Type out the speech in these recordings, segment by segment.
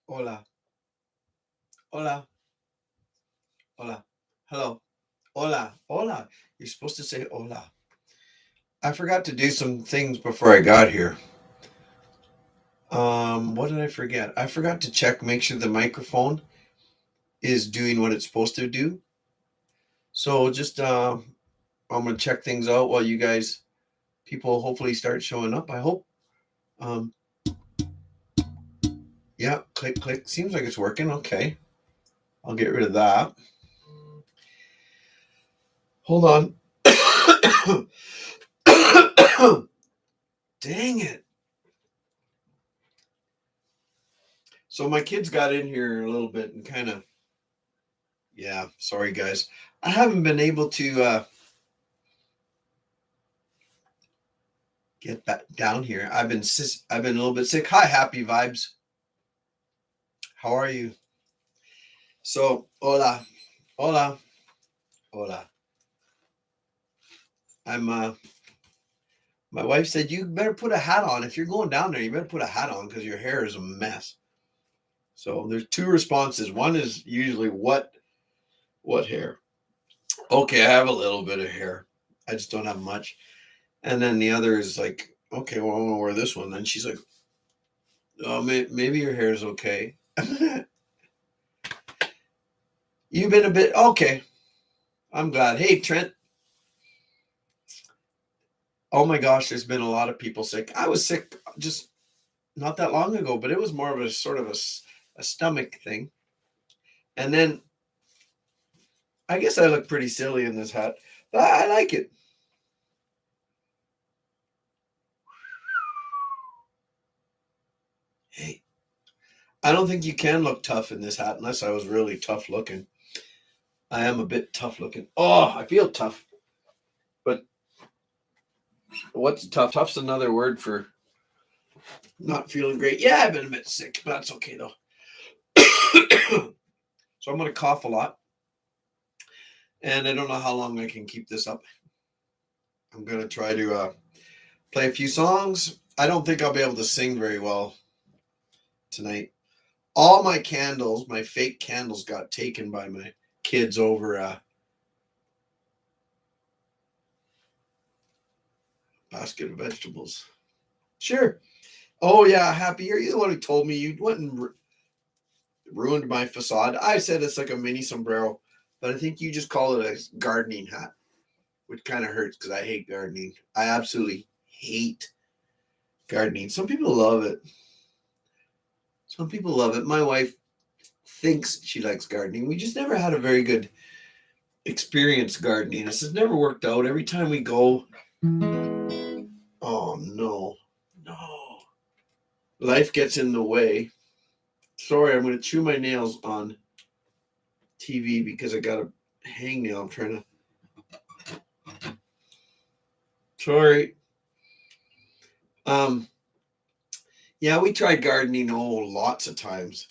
Hola, hola, hola, hello, hola, hola. You're supposed to say hola. I forgot to do some things before I got here. What did I forget? I forgot to check, make sure the microphone is doing what it's supposed to do. So just I'm gonna check things out while you guys, people, hopefully start showing up. I hope. Um, yeah, click, click. Seems like it's working. Okay, I'll get rid of that. Hold on. Dang it. So my kids got in here a little bit and kind of, yeah, sorry guys. I haven't been able to get back down here. I've been a little bit sick. Hi, happy vibes. How are you? So, hola, hola, hola. I'm my wife said you better put a hat on. If you're going down there, you better put a hat on because your hair is a mess. So there's two responses. One is usually what hair? Okay, I have a little bit of hair. I just don't have much. And then the other is like, okay, well, I'm gonna wear this one. Then she's like, oh, maybe your hair is okay. You've been a bit okay. I'm glad. Hey, Trent. Oh my gosh, there's been a lot of people sick. I was sick just not that long ago, but it was more of a sort of a stomach thing. And then I guess I look pretty silly in this hat, but I like it. Hey, I don't think you can look tough in this hat unless I was really tough looking. I am a bit tough looking. Oh, I feel tough. But what's tough? Tough's another word for not feeling great. Yeah, I've been a bit sick, but that's okay though. So I'm going to cough a lot, and I don't know how long I can keep this up. I'm going to try to play a few songs. I don't think I'll be able to sing very well tonight. All my candles, my fake candles, got taken by my kids over a basket of vegetables. Sure. Oh yeah, Happy. You're the one who told me you went and ruined my facade. I said it's like a mini sombrero, but I think you just call it a gardening hat, which kind of hurts because I hate gardening. I absolutely hate gardening. Some people love it. Some people love it. My wife thinks she likes gardening. We just never had a very good experience gardening. This has never worked out. Every time we go, oh no, no. Life gets in the way. Sorry, I'm going to chew my nails on TV because I got a hangnail. I'm trying to. Sorry. Um, yeah, we tried gardening lots of times.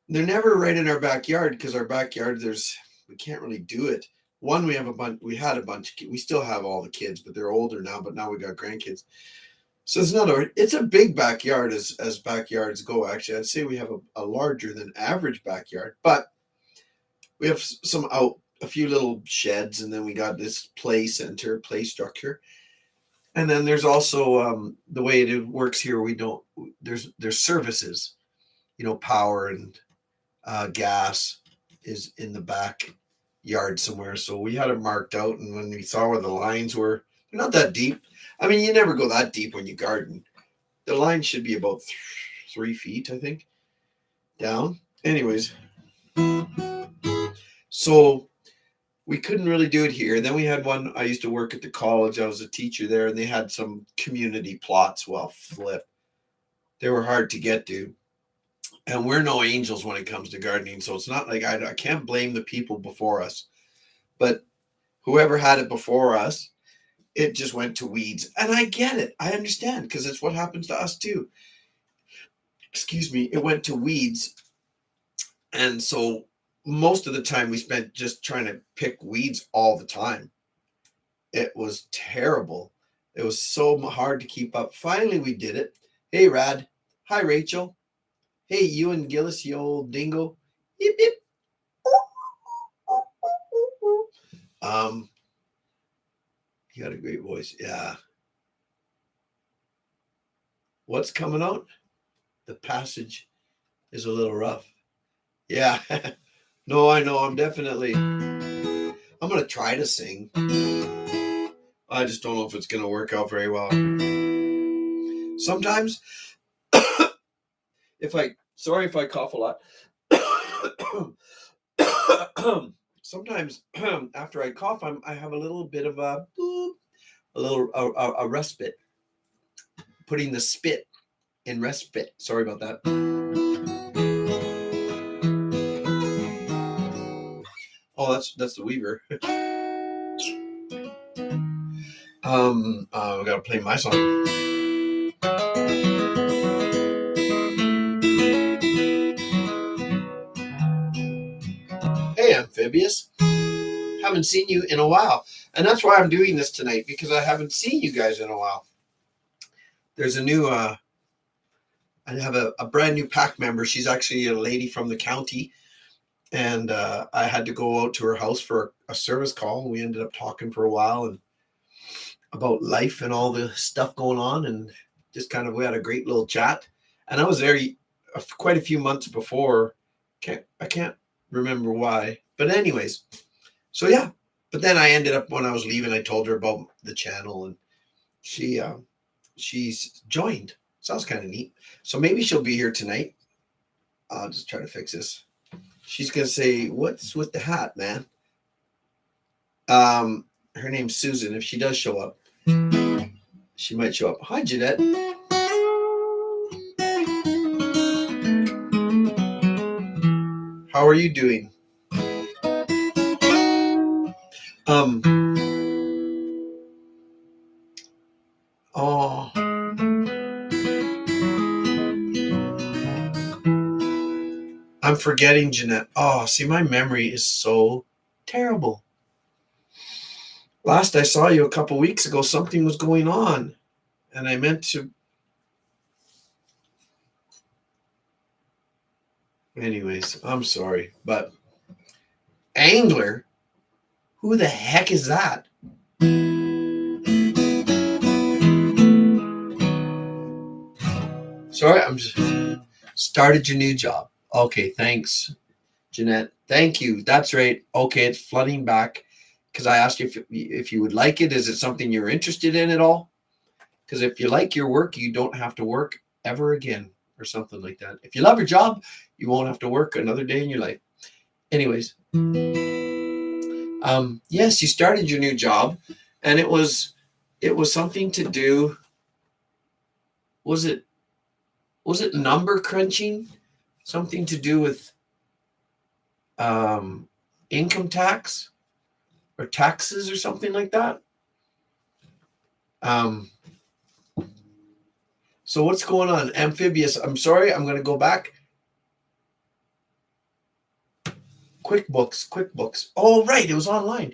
They're never right in our backyard because our backyard we can't really do it. One, we have a bunch. We had a bunch. We still have all the kids, but they're older now. But now we got grandkids. So it's a big backyard as backyards go. Actually, I'd say we have a larger than average backyard, but we have a few little sheds, and then we got this play structure, and then there's also the way it works here. We don't there's services, power and gas is in the backyard somewhere. So we had it marked out, and when we saw where the lines were, they're not that deep. I mean, you never go that deep when you garden. The line should be about 3 feet, I think, down. Anyways, so we couldn't really do it here. And then we had one. I used to work at the college. I was a teacher there, and they had some community plots. Well, flip. They were hard to get to. And we're no angels when it comes to gardening. So it's not like I can't blame the people before us. But whoever had it before us, it just went to weeds. And I get it. I understand because it's what happens to us too. Excuse me. It went to weeds. And so most of the time we spent just trying to pick weeds all the time. It was terrible. It was so hard to keep up. Finally, we did it. Hey, Rad. Hi, Rachel. Hey, you and Gillis, you old dingo. Yip, yip. You got a great voice. Yeah. What's coming out? The passage is a little rough. Yeah. No, I know. I'm going to try to sing. I just don't know if it's going to work out very well. Sometimes, sorry if I cough a lot. Sometimes after I cough, I have a little bit of a respite. Putting the spit in respite. Sorry about that. Oh, that's the Weaver. We gotta play my song. Hey, Amphibious. Haven't seen you in a while. And that's why I'm doing this tonight, because I haven't seen you guys in a while. There's a new, I have a brand new pack member. She's actually a lady from the county. And I had to go out to her house for a service call. We ended up talking for a while and about life and all the stuff going on. And just kind of, we had a great little chat. And I was there quite a few months before. I can't remember why. But anyways, so yeah. But then I ended up, when I was leaving, I told her about the channel, and she's joined. Sounds kind of neat. So maybe she'll be here tonight. I'll just try to fix this. She's going to say, what's with the hat, man? Her name's Susan. If she does show up, she might show up. Hi, Jeanette. How are you doing? Oh. I'm forgetting Jeanette. Oh, see, my memory is so terrible. Last I saw you a couple weeks ago, something was going on, and I meant to. Anyways, I'm sorry, but Angler? Who the heck is that? Sorry, I'm just started your new job. Okay, thanks, Jeanette. Thank you. That's right. Okay, it's flooding back because I asked you if you would like it. Is it something you're interested in at all? Because if you like your work, you don't have to work ever again, or something like that. If you love your job, you won't have to work another day in your life. Anyways, yes, you started your new job, and it was something to do. Was it number crunching? Something to do with income tax or taxes or something like that. So what's going on? Amphibious, I'm sorry, I'm going to go back. QuickBooks. Oh, right, it was online.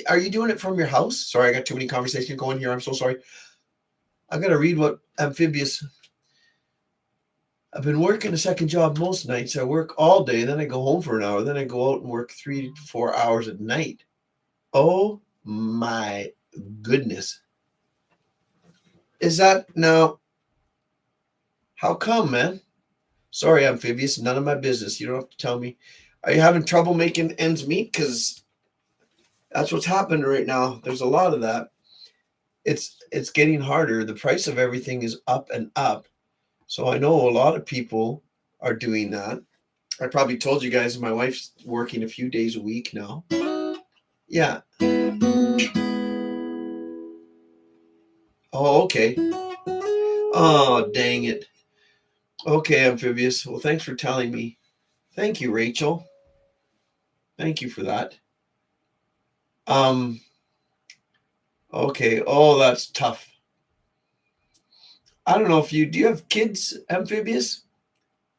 Are you doing it from your house? Sorry, I got too many conversations going here. I'm so sorry. I got to read what Amphibious. I've been working a second job most nights. I work all day, then I go home for an hour, then I go out and work 3 to 4 hours at night. Oh my goodness. Is that now? How come, man? Sorry, Amphibious, none of my business. You don't have to tell me. Are you having trouble making ends meet? Because that's what's happening right now. There's a lot of that. It's getting harder. The price of everything is up and up. So I know a lot of people are doing that. I probably told you guys my wife's working a few days a week now. Yeah. Oh, okay. Oh, dang it. Okay, Amphibious. Well, thanks for telling me. Thank you, Rachel. Thank you for that. Okay. Oh, that's tough. I don't know if do you have kids, Amphibious?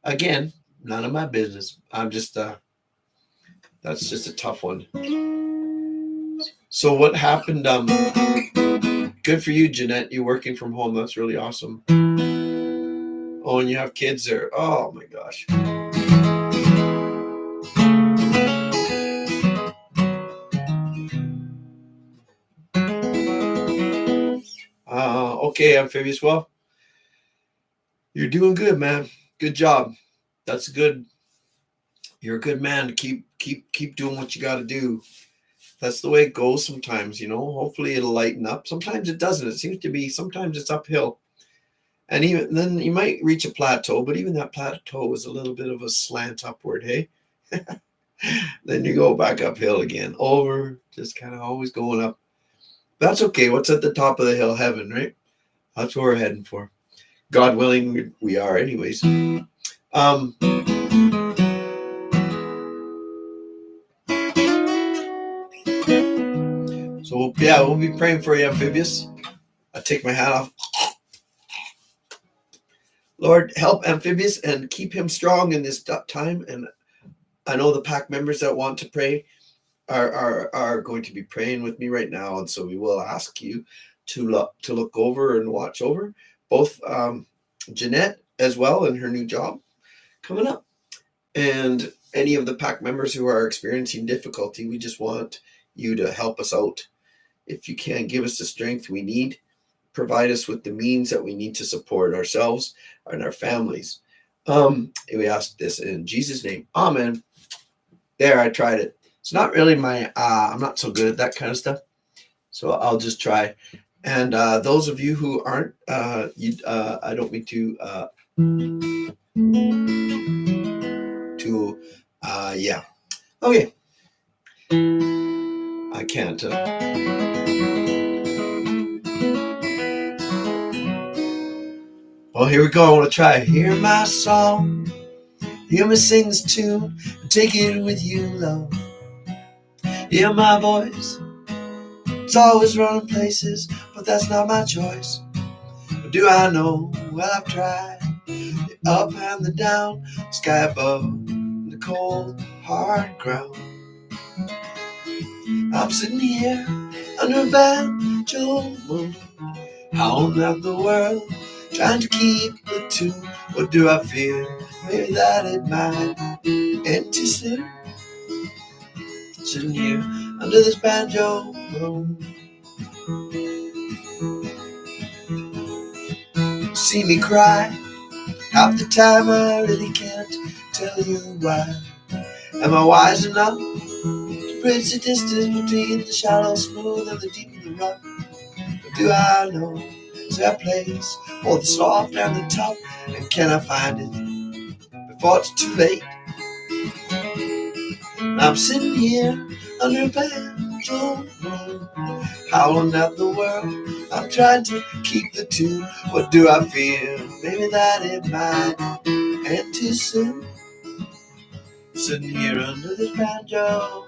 Again, none of my business. I'm just, that's just a tough one. So what happened? Good for you, Jeanette. You're working from home. That's really awesome. Oh, and you have kids there. Oh my gosh. Okay, Amphibious. Well, you're doing good, man. Good job. That's good. You're a good man. Keep doing what you got to do. That's the way it goes sometimes, you know. Hopefully it'll lighten up. Sometimes it doesn't. It seems to be, sometimes it's uphill. And even then you might reach a plateau, but even that plateau is a little bit of a slant upward, hey? Then you go back uphill again, over, just kind of always going up. That's okay. What's at the top of the hill? Heaven, right? That's what we're heading for. God willing, we are anyways. So yeah, we'll be praying for you, Amphibious. I take my hat off. Lord, help Amphibious and keep him strong in this time. And I know the pack members that want to pray are going to be praying with me right now. And so we will ask you to look over and watch over both Jeanette as well in her new job coming up. And any of the pack members who are experiencing difficulty, we just want you to help us out. If you can, give us the strength we need. Provide us with the means that we need to support ourselves and our families. We ask this in Jesus' name. Amen. There, I tried it. It's not really my, I'm not so good at that kind of stuff. So I'll just try. And those of you who aren't, I don't mean to, yeah. Okay. I can't. Well, here we go. I want to try. Hear my song. Hear me sing this tune. And take it with you, love. Hear my voice. It's always running places, but that's not my choice. But do I know? Well, I've tried. The up and the down, the sky above, and the cold, hard ground. I'm sitting here under a banjo moon, howling at the world, trying to keep the tune. What do I feel? Maybe that it might end too soon. Sitting here under this banjo moon. See me cry, half the time I really can't tell you why. Am I wise enough to bridge the distance between the shallow smooth and the deep and the rough? Or do I know is there a place for the soft and the tough? And can I find it before it's too late? I'm sitting here under a banjo moon, howling at the world. I'm trying to keep the tune. What do I feel? Maybe that it might end too soon. Sitting here under this banjo.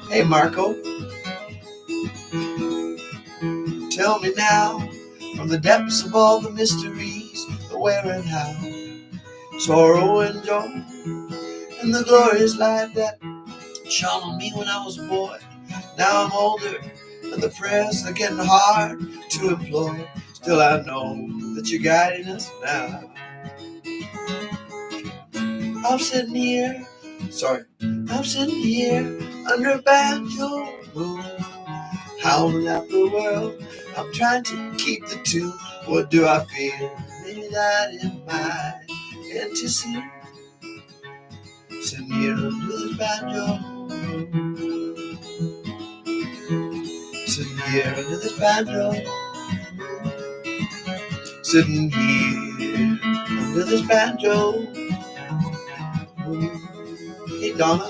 Hey Marco, tell me now, from the depths of all the mysteries, the where and how, sorrow and joy, and the glorious light that shone on me when I was a boy. Now I'm older, and the prayers are getting hard to implore. Still I know that you're guiding us now. I'm sitting here under a banjo moon, howling at the world. I'm trying to keep the tune. What do I feel? Maybe that it might end too soon. Sitting here under this banjo moon. Sitting here under this banjo moon. Sitting here under this banjo moon. Hey Donna.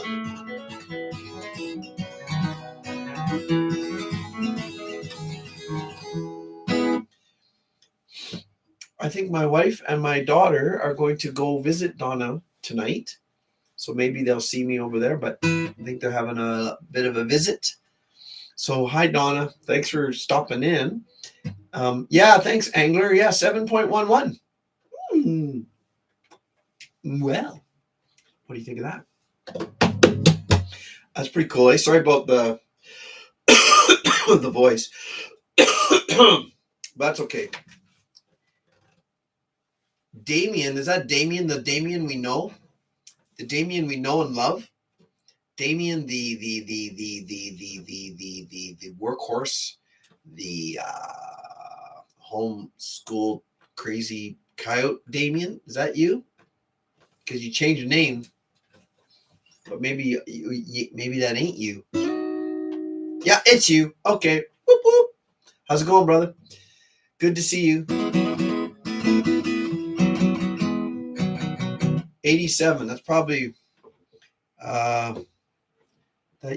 I think my wife and my daughter are going to go visit Donna tonight. So maybe they'll see me over there, but I think they're having a bit of a visit. So hi, Donna. Thanks for stopping in. Yeah, thanks, Angler. Yeah, 7.11. Well, what do you think of that? That's pretty cool. Sorry about the the voice. That's okay. Damien, is that Damien, the Damien we know? The Damien we know and love? Damien, the workhorse, the homeschool crazy coyote Damien? Is that you? Because you changed your name, but maybe maybe that ain't you. Yeah, it's you. Okay. Whoop, whoop. How's it going, brother? Good to see you. 87. That's probably that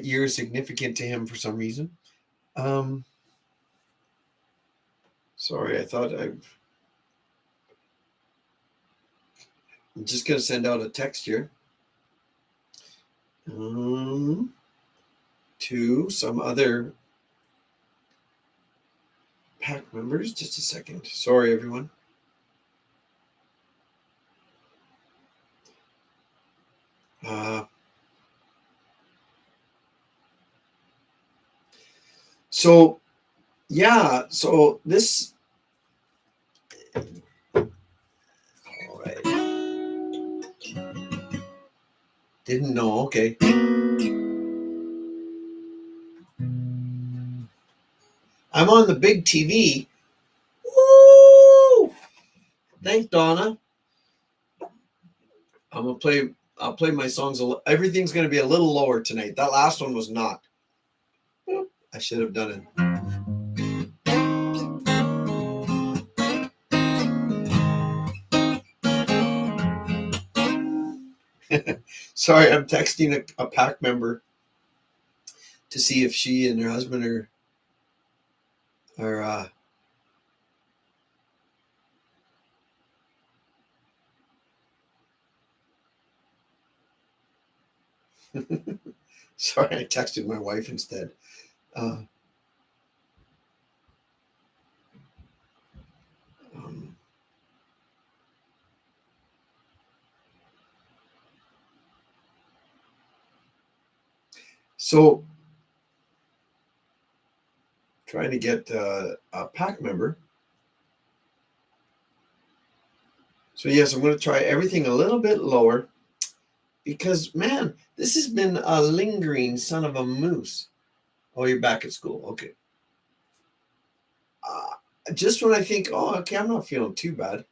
year is significant to him for some reason. Sorry, I thought I'm just gonna send out a text here to some other pack members. Just a second. Sorry, everyone. So yeah, so this. All right. Didn't know. Okay. I'm on the big TV. Woo! Thanks, Donna. I'll play my songs. Everything's gonna be a little lower tonight. That last one was not. I should have done it. Sorry, I'm texting a pack member to see if she and her husband are sorry, I texted my wife instead. So trying to get a pack member. So yes, I'm going to try everything a little bit lower because, man, this has been a lingering son of a moose. Oh, you're back at school. Okay. Just when I think, oh, okay, I'm not feeling too bad.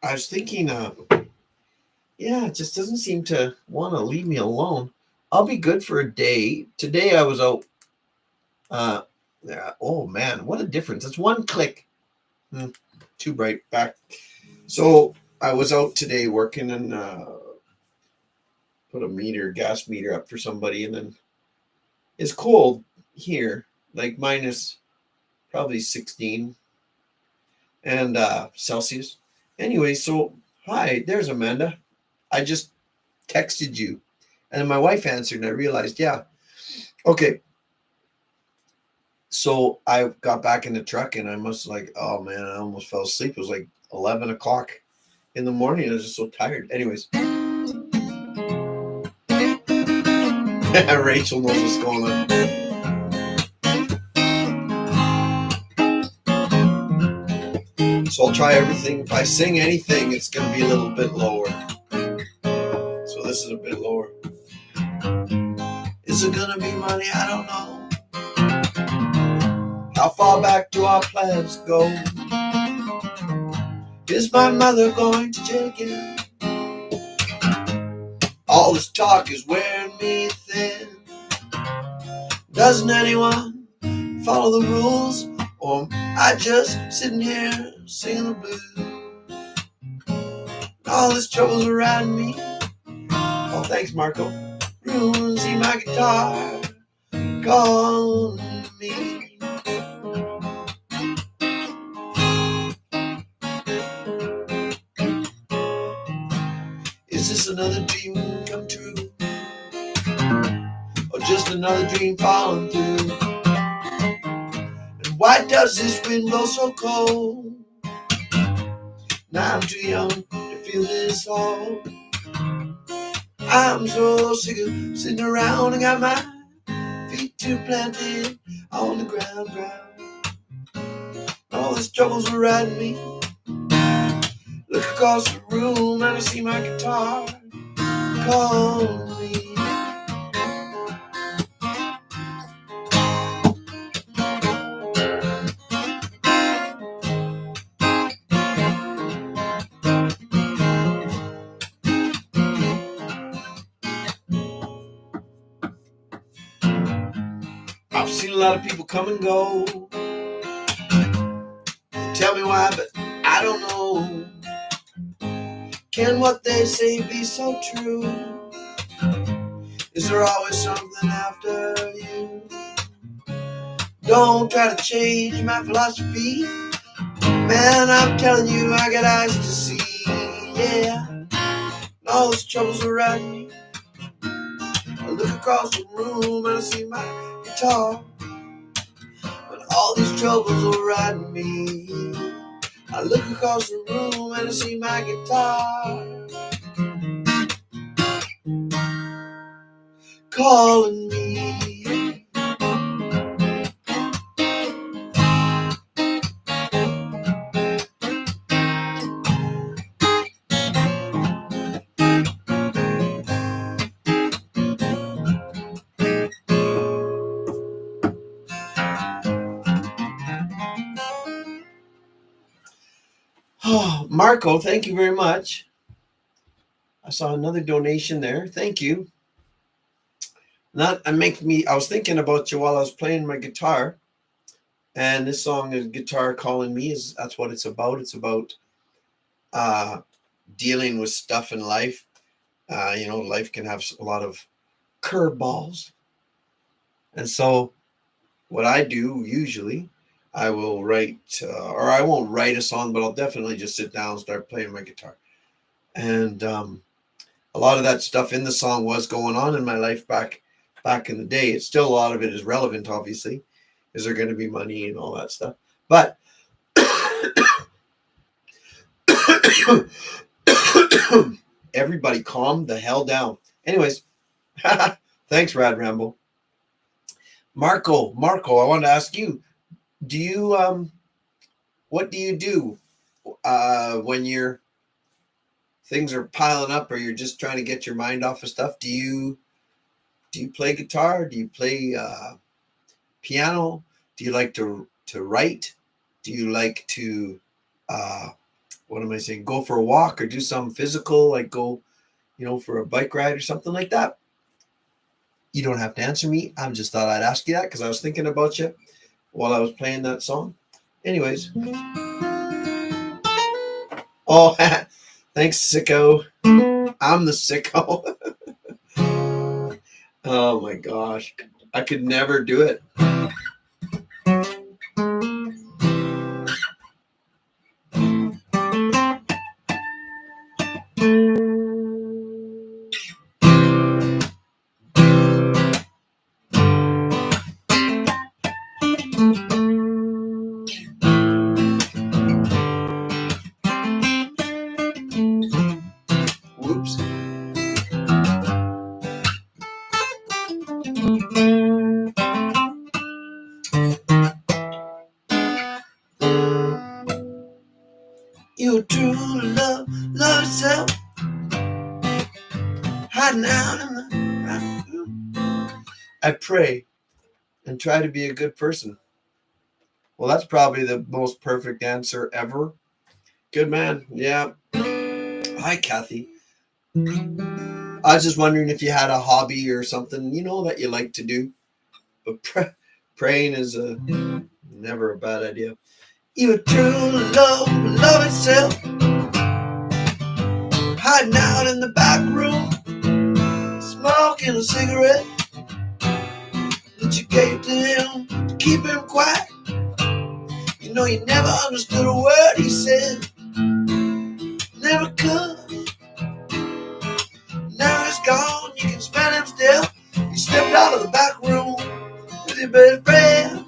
I was thinking, yeah, it just doesn't seem to want to leave me alone. I'll be good for a day. Today I was out. Oh man, what a difference! It's one click. Too bright back. So I was out today working and put a gas meter up for somebody, and then it's cold here, like minus probably 16 and Celsius. Anyway, so hi, there's Amanda. I just texted you, and then my wife answered, and I realized, yeah, okay. So I got back in the truck, and I must oh man, I almost fell asleep. It was like 11 o'clock in the morning. I was just so tired. Anyways, Rachel knows what's going on. So I'll try everything. If I sing anything, it's going to be a little bit lower. So this is a bit lower. Is it going to be money? I don't know. How far back do our plans go? Is my mother going to jail again? All this talk is wearing me thin. Doesn't anyone follow the rules? Or I just sitting here singing the blues? All this trouble's around me. Oh, thanks, Marco. Room, see my guitar calling me. Is this another dream come true? Or just another dream falling through? And why does this wind blow so cold? Now I'm too young to feel this all. I'm so sick of sitting around and got my feet too planted on the ground. All these troubles are riding me. Look across the room and I see my guitar calling me. I've seen a lot of people come and go. Tell me why, but I don't know. Can what they say be so true? Is there always something after you? Don't try to change my philosophy. Man, I'm telling you, I got eyes to see. Yeah, and all those troubles are riding me. I look across the room and I see my guitar. But all these troubles are riding me. I look across the room and I see my guitar calling me. Oh, Marco, thank you very much. I saw another donation there. Thank you. I was thinking about you while I was playing my guitar. And this song is Guitar Calling Me. That's what it's about. It's about dealing with stuff in life. Life can have a lot of curveballs. And so what I do usually, I will write, or I won't write a song, but I'll definitely just sit down and start playing my guitar. And a lot of that stuff in the song was going on in my life back in the day. It's still, a lot of it is relevant, obviously. Is there going to be money and all that stuff? But everybody calm the hell down. Anyways, thanks, Rad Rambo. Marco, I wanted to ask you, do you what do you do when things are piling up, or you're just trying to get your mind off of stuff? Do you play guitar? Do you play piano? Do you like to write? Do you like to go for a walk or do something physical, like go for a bike ride or something like that? You don't have to answer me. I just thought I'd ask you that because I was thinking about you while I was playing that song. Anyways. Oh, thanks, sicko. I'm the sicko. Oh my gosh. I could never do it. Whoops. You truly love yourself, hiding out in the I pray and try to be a good person. Well, that's probably the most perfect answer ever. Good man. Yeah. Hi, Kathy. I was just wondering if you had a hobby or something, that you like to do. But praying is never a bad idea. You truly love itself, hiding out in the back room, smoking a cigarette that you gave to him to keep him quiet. You never understood a word he said, never could. Now he's gone, you can smell him still. You stepped out of the back room with your best friend.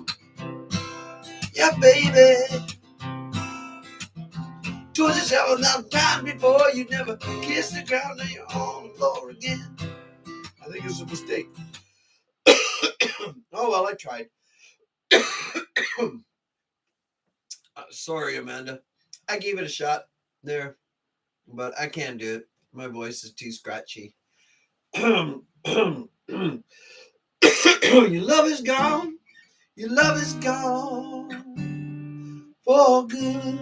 Yeah, baby. Told yourself 1,000 times before, you never kissed the ground, now you're on the floor again. I think it's a mistake. Oh, well, I tried. Sorry, Amanda. I gave it a shot there, but I can't do it. My voice is too scratchy. Your love is gone. Your love is gone for good.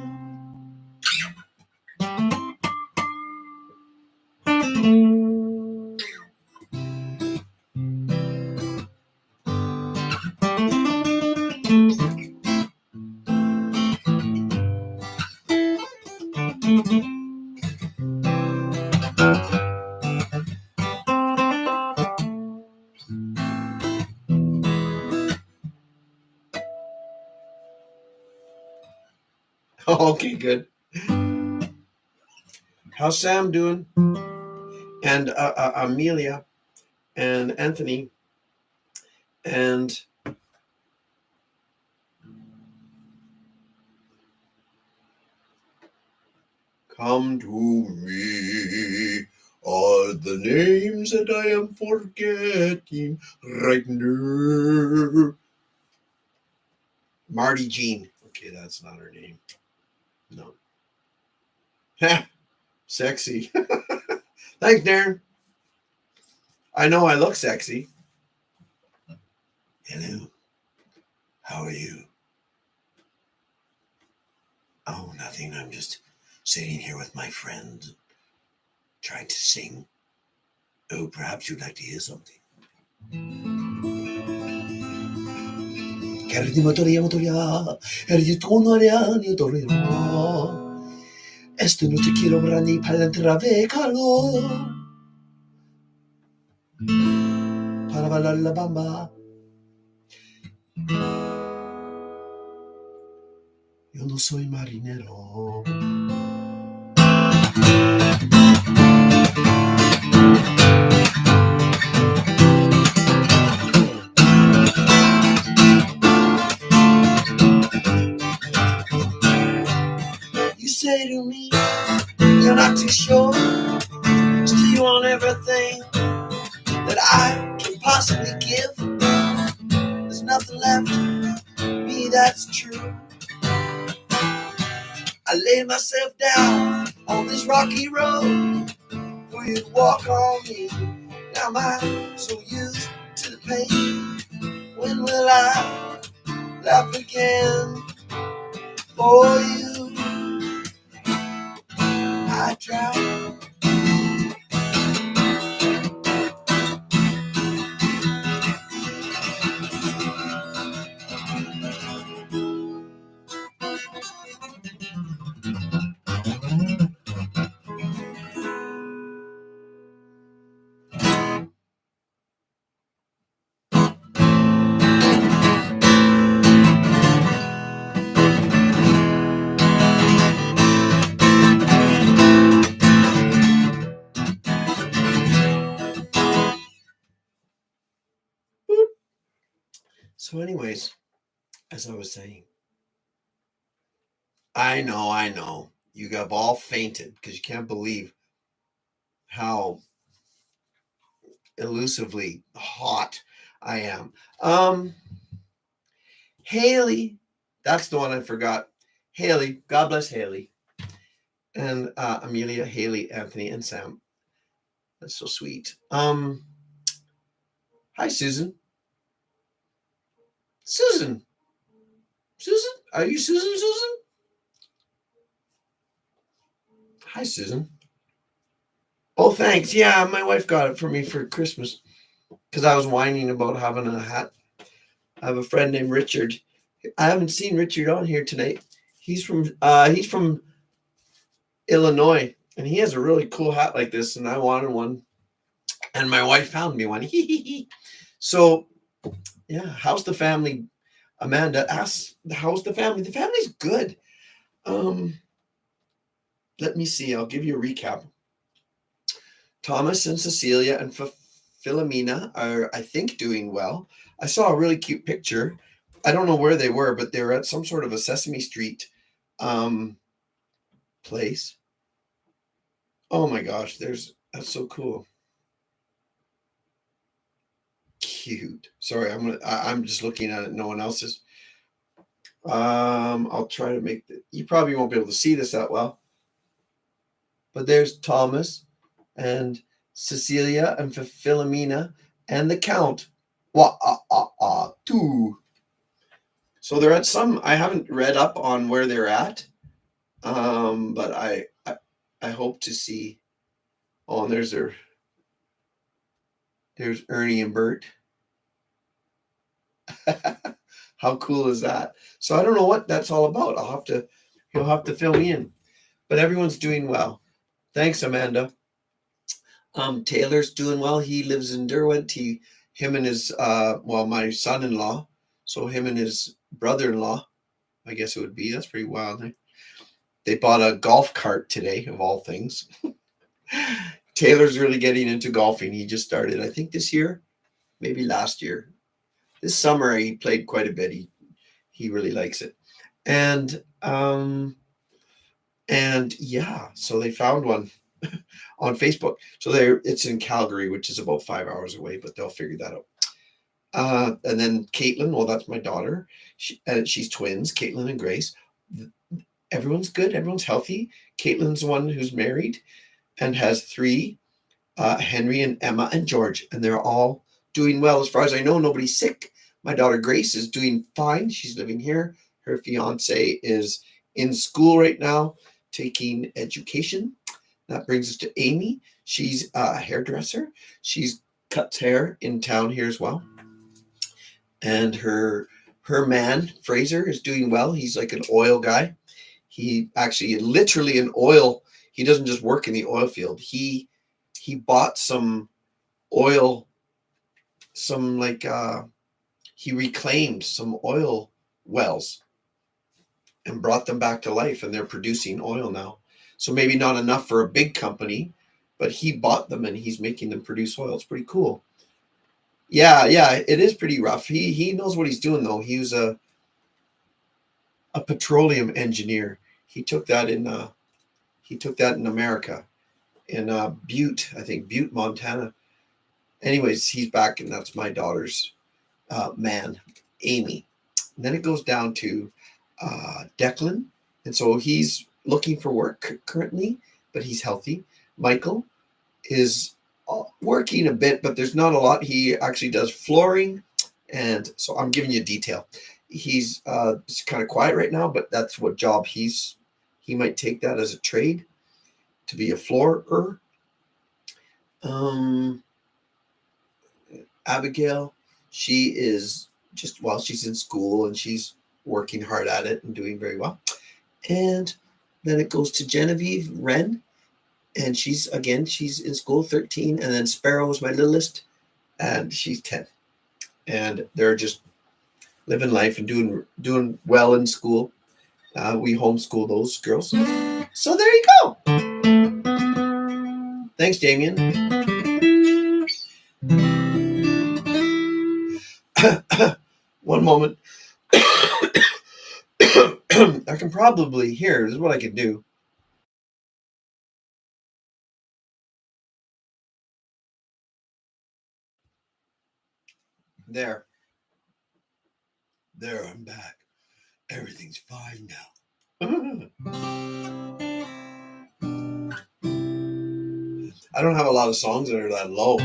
Okay, good. How's Sam doing? And Amelia and Anthony and come to me are the names that I am forgetting right now. Marty Jean. Okay, that's not her name. No. Sexy. Thanks, Darren. I know I look sexy. Hello. How are you? Oh, nothing. I'm just sitting here with my friend trying to sing. Oh, perhaps you'd like to hear something. Esta noche quiero brani para bailar la bamba. Yo no soy marinero. You say to me, you're not too sure. Still you want everything that I can possibly give. There's nothing left me that's true. I lay myself down on this rocky road for you to walk on me. Now I'm so used to the pain. When will I laugh again for you? I try. So, anyways, as I was saying, I know. You got all fainted because you can't believe how elusively hot I am. Haley, that's the one I forgot. Haley, God bless Haley. And Amelia, Haley, Anthony, and Sam. That's so sweet. Hi, Susan. Susan. Susan? Are you Susan? Hi, Susan. Oh, thanks. Yeah, my wife got it for me for Christmas because I was whining about having a hat. I have a friend named Richard. I haven't seen Richard on here tonight. He's from Illinois, and he has a really cool hat like this, and I wanted one, and my wife found me one. So, yeah, how's the family? Amanda asks, how's the family? The family's good. Let me see. I'll give you a recap. Thomas and Cecilia and Philomena are, I think, doing well. I saw a really cute picture. I don't know where they were, but they were at some sort of a Sesame Street place. Oh my gosh, that's so cool. cute. Sorry, I'm just looking at it. No one else is. I'll try to make you probably won't be able to see this that well. But there's Thomas and Cecilia and Philomena and the Count. Two. So they're at some. I haven't read up on where they're at, but I hope to see. Oh, and there's Ernie and Bert. How cool is that? So I don't know what that's all about. You'll have to fill me in. But everyone's doing well. Thanks, Amanda. Taylor's doing well. He lives in Derwent. Him and his my son-in-law. So him and his brother-in-law, I guess it would be. That's pretty wild. Eh? They bought a golf cart today, of all things. Taylor's really getting into golfing. He just started, I think, this year, maybe last year. This summer he played quite a bit. He really likes it. And yeah, so they found one on Facebook. So it's in Calgary, which is about 5 hours away, but they'll figure that out. And then Caitlin, well, that's my daughter. She's twins, Caitlin and Grace. Everyone's good. Everyone's healthy. Caitlin's the one who's married and has 3, Henry and Emma and George, and they're all doing well. As far as I know, nobody's sick. My daughter Grace is doing fine. She's living here. Her fiance is in school right now, taking education. That brings us to Amy. She's a hairdresser. She's cuts hair in town here as well. And her man, Fraser, is doing well. He's like an oil guy. He actually literally an oil. He doesn't just work in the oil field. He bought some oil, he reclaimed some oil wells and brought them back to life, and they're producing oil now. So maybe not enough for a big company, but he bought them and he's making them produce oil. It's pretty cool. Yeah, it is pretty rough. He knows what he's doing though. He was a petroleum engineer. He took that in America, in Butte, I think Butte, Montana. Anyways, he's back, and that's my daughter's man, Amy. And then it goes down to Declan, and so he's looking for work currently, but he's healthy. Michael is working a bit, but there's not a lot. He actually does flooring, and so I'm giving you detail. He's kind of quiet right now, but that's what job he might take that as a trade to be a floorer. Abigail, she is she's in school and she's working hard at it and doing very well. And then it goes to Genevieve Wren, and she's in school, 13. And then Sparrow is my littlest, and she's 10. And they're just living life and doing well in school. We homeschool those girls. So there you go. Thanks, Damien. One moment. I can probably hear. This is what I can do. There, I'm back. Everything's fine now. I don't have a lot of songs that are that low.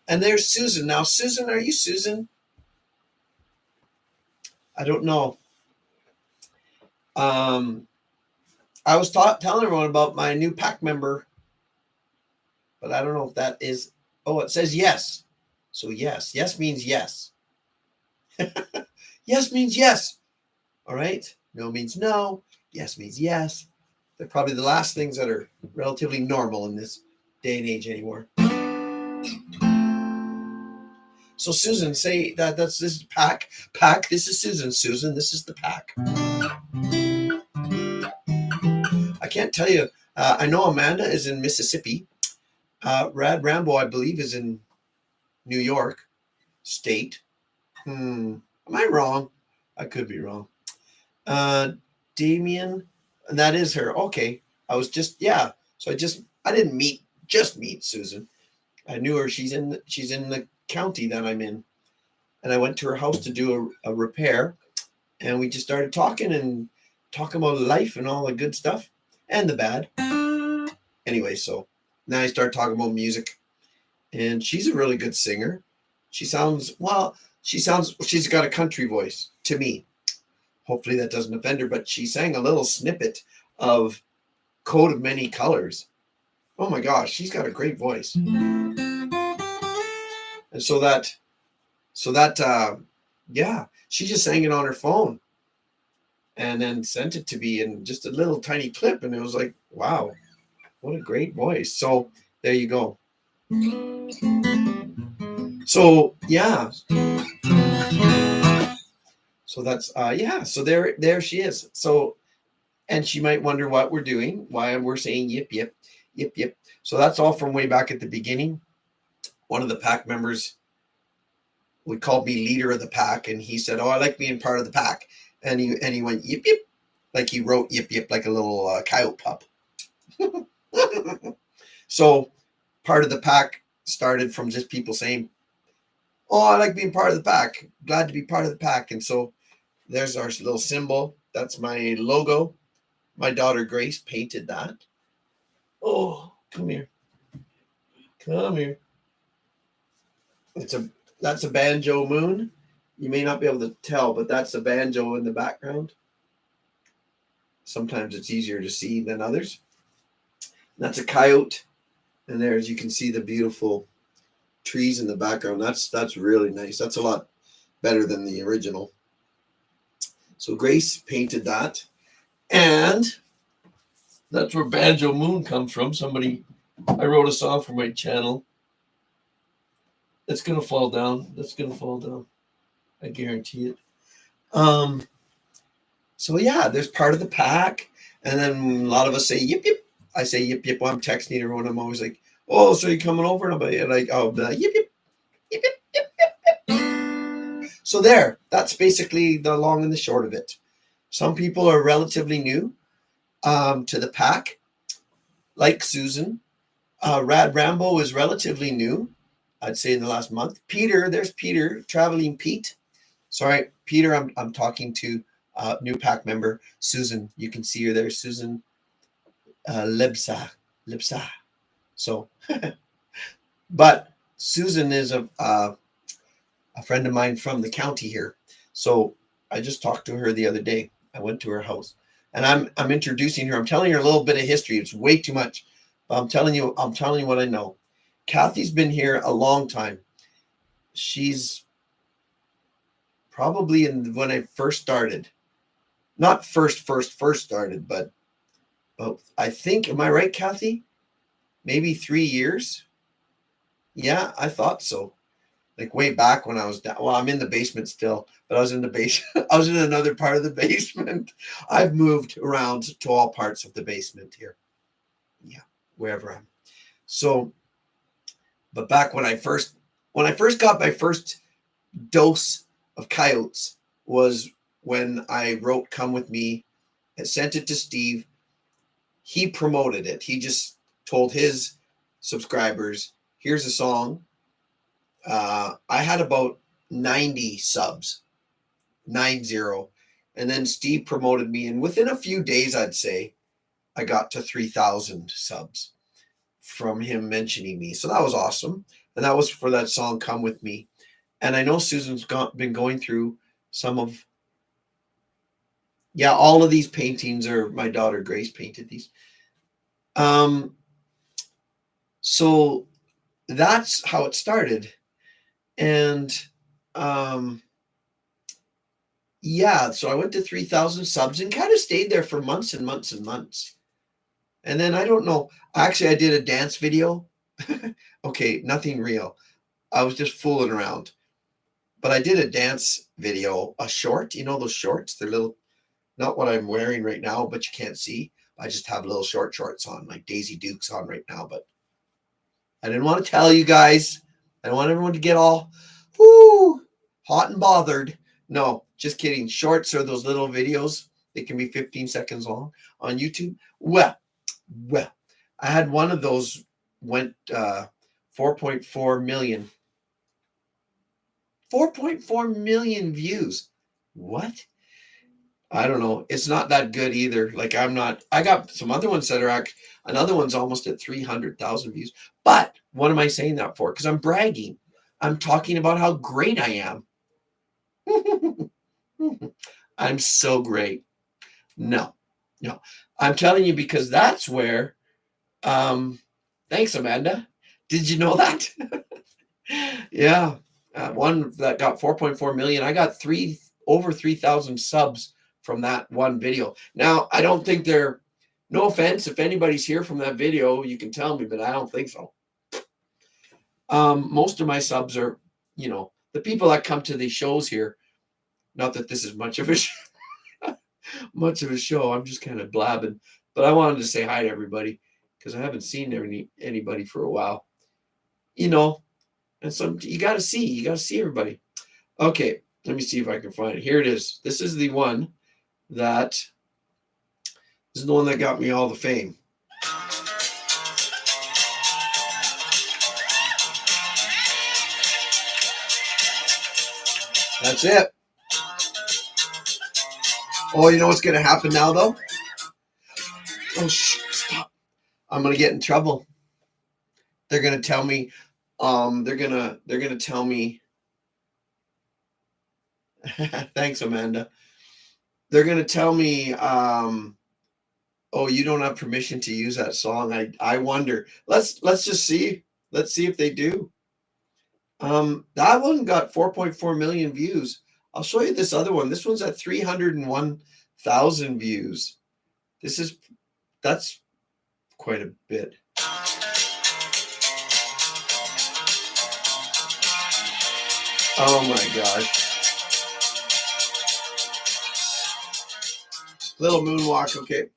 And there's Susan. Now, Susan, are you Susan? I don't know. I was telling everyone about my new pack member, but I don't know if that is. Oh, it says yes. So yes. Yes means yes. Yes means yes. All right. No means no. Yes means yes. They're probably the last things that are relatively normal in this day and age anymore. So Susan, say this is pack. Pack. This is Susan. Susan, this is the pack. I can't tell you. I know Amanda is in Mississippi. Rad Rambo, I believe, is in New York State. Am I wrong? I could be wrong. Damien, and that is her. Okay. I was just, yeah. So I didn't meet just meet Susan. I knew her. She's in the county that I'm in, and I went to her house to do a repair, and we just started talking about life and all the good stuff and the bad. Anyway, so now I start talking about music, and she's a really good singer. She's got a country voice to me. Hopefully that doesn't offend her, but she sang a little snippet of Coat of Many Colors. Oh my gosh, she's got a great voice. And yeah, she just sang it on her phone and then sent it to me in just a little tiny clip. And it was like, wow, what a great voice. So there you go. So yeah. So that's so there she is. So, and she might wonder what we're doing, why we're saying yip yip, yip yip. So that's all from way back at the beginning. One of the pack members would call me leader of the pack, and he said, "Oh, I like being part of the pack." And he went yip yip, like he wrote yip yip like a little coyote pup. So part of the pack started from just people saying, "Oh, I like being part of the pack. Glad to be part of the pack." And so there's our little symbol. That's my logo. My daughter Grace painted that. Oh, come here. Come here. That's a banjo moon. You may not be able to tell, but that's a banjo in the background. Sometimes it's easier to see than others. That's a coyote. And there, as you can see, the beautiful trees in the background. That's really nice. That's a lot better than the original. So Grace painted that. And that's where Banjo Moon comes from. I wrote a song for my channel. It's going to fall down. That's going to fall down. I guarantee it. So yeah, there's part of the pack. And then a lot of us say yip yip. I say yip yip while I'm texting everyone. I'm always like, oh, so you coming over? And I'm like, oh, yip yip, yip yip, yip yip. So there, that's basically the long and the short of it. Some people are relatively new to the pack, like Susan. Rad Rambo is relatively new, I'd say in the last month. Peter, there's Peter, Traveling Pete. Sorry, Peter, I'm talking to new pack member Susan. You can see her there, Susan Libsa. So, but Susan is a friend of mine from the county here. So I just talked to her the other day. I went to her house, and I'm introducing her. I'm telling her a little bit of history. It's way too much, but I'm telling you what I know. Kathy's been here a long time. She's probably when I first started, not first started, but I think, am I right, Kathy? Maybe 3 years. Yeah, I thought so. Like way back when I was down. Well, I'm in the basement still, but I was in the basement. I was in another part of the basement. I've moved around to all parts of the basement here. Yeah, wherever I'm. So, but back when I first got my first dose of coyotes was when I wrote "Come With Me" and sent it to Steve. He promoted it. He just told his subscribers, "Here's a song." I had about 90 subs, 90. And then Steve promoted me. And within a few days, I'd say, I got to 3,000 subs from him mentioning me. So that was awesome. And that was for that song, "Come With Me." And I know Susan's been going through some of, all of these paintings are my daughter Grace painted these. So that's how it started. And so I went to 3,000 subs and kind of stayed there for months and months and months. And then I don't know. Actually, I did a dance video. Okay, nothing real. I was just fooling around. But I did a dance video, a short. You know those shorts? They're little, not what I'm wearing right now, but you can't see. I just have little shorts on, like Daisy Dukes on right now. But I didn't want to tell you guys. I don't want everyone to get all hot and bothered. No, just kidding. Shorts are those little videos. They can be 15 seconds long on YouTube. Well, I had one of those went 4.4 million. 4.4 million views. What? I don't know. It's not that good either. Like I got some other ones that are another one's almost at 300,000 views. But what am I saying that for? Because I'm bragging. I'm talking about how great I am. I'm so great. No. I'm telling you because that's where, thanks, Amanda. Did you know that? Yeah. One that got 4.4 million. I got over 3,000 subs from that one video. Now, I don't think no offense, if anybody's here from that video, you can tell me, but I don't think so. Most of my subs are, the people that come to these shows here. Not that this is much of a show. I'm just kind of blabbing, but I wanted to say hi to everybody because I haven't seen anybody for a while. And some you got to see everybody. Okay, let me see if I can find it. Here it is. This is the one that got me all the fame. That's it. Oh, you know what's going to happen now, though? Oh, stop. I'm going to get in trouble. They're going to tell me, they're going to tell me, thanks, Amanda. They're going to tell me, oh, you don't have permission to use that song. I wonder. Let's just see. Let's see if they do. That one got 4.4 million views. I'll show you this other one. This one's at 301,000 views. That's quite a bit. Oh my gosh. Little moonwalk, okay.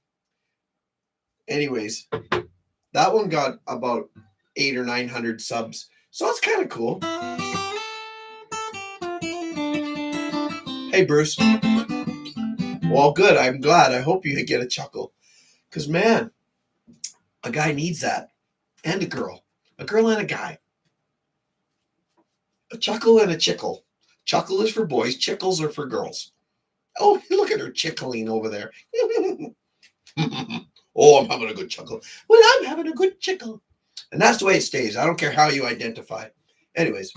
Anyways, that one got about 800 or 900 subs. So it's kind of cool. Hey, Bruce. Well, good. I'm glad. I hope you get a chuckle. Because, man, a guy needs that. And a girl. A girl and a guy. A chuckle and a chickle. Chuckle is for boys. Chickles are for girls. Oh, look at her chickling over there. Oh, I'm having a good chuckle. Well, I'm having a good chickle. And that's the way it stays. I don't care how you identify. Anyways.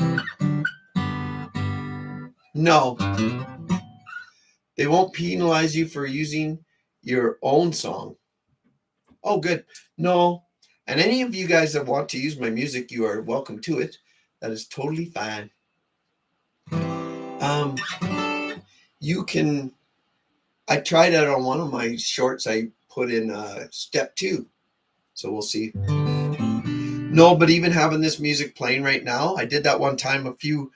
No. They won't penalize you for using your own song. Oh, good. No. And any of you guys that want to use my music, you are welcome to it. That is totally fine. You can, I tried it on one of my shorts. I put in step 2. So we'll see. No, but even having this music playing right now, I did that one time a few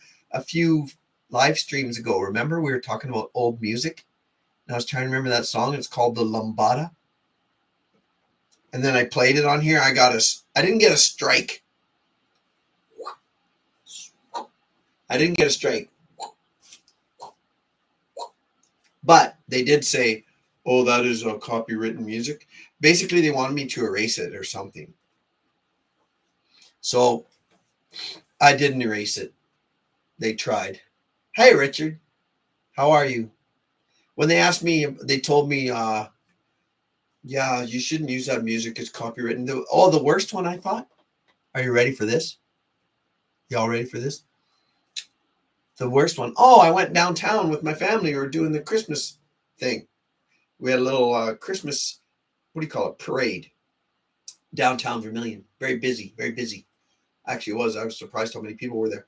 live streams ago. Remember we were talking about old music? And I was trying to remember that song. It's called The Lambada. And then I played it on here. I didn't get a strike. But they did say, oh, that is a copywritten music. Basically, they wanted me to erase it or something. So I didn't erase it. They tried. Hey, Richard. How are you? When they asked me, they told me, yeah, you shouldn't use that music. It's copywritten. The worst one, I thought. Are you ready for this? Y'all ready for this? The worst one. Oh, I went downtown with my family. We were doing the Christmas thing. We had a little Christmas, what do you call it, parade. Downtown Vermilion. Very busy, very busy. Actually, it was. I was surprised how many people were there.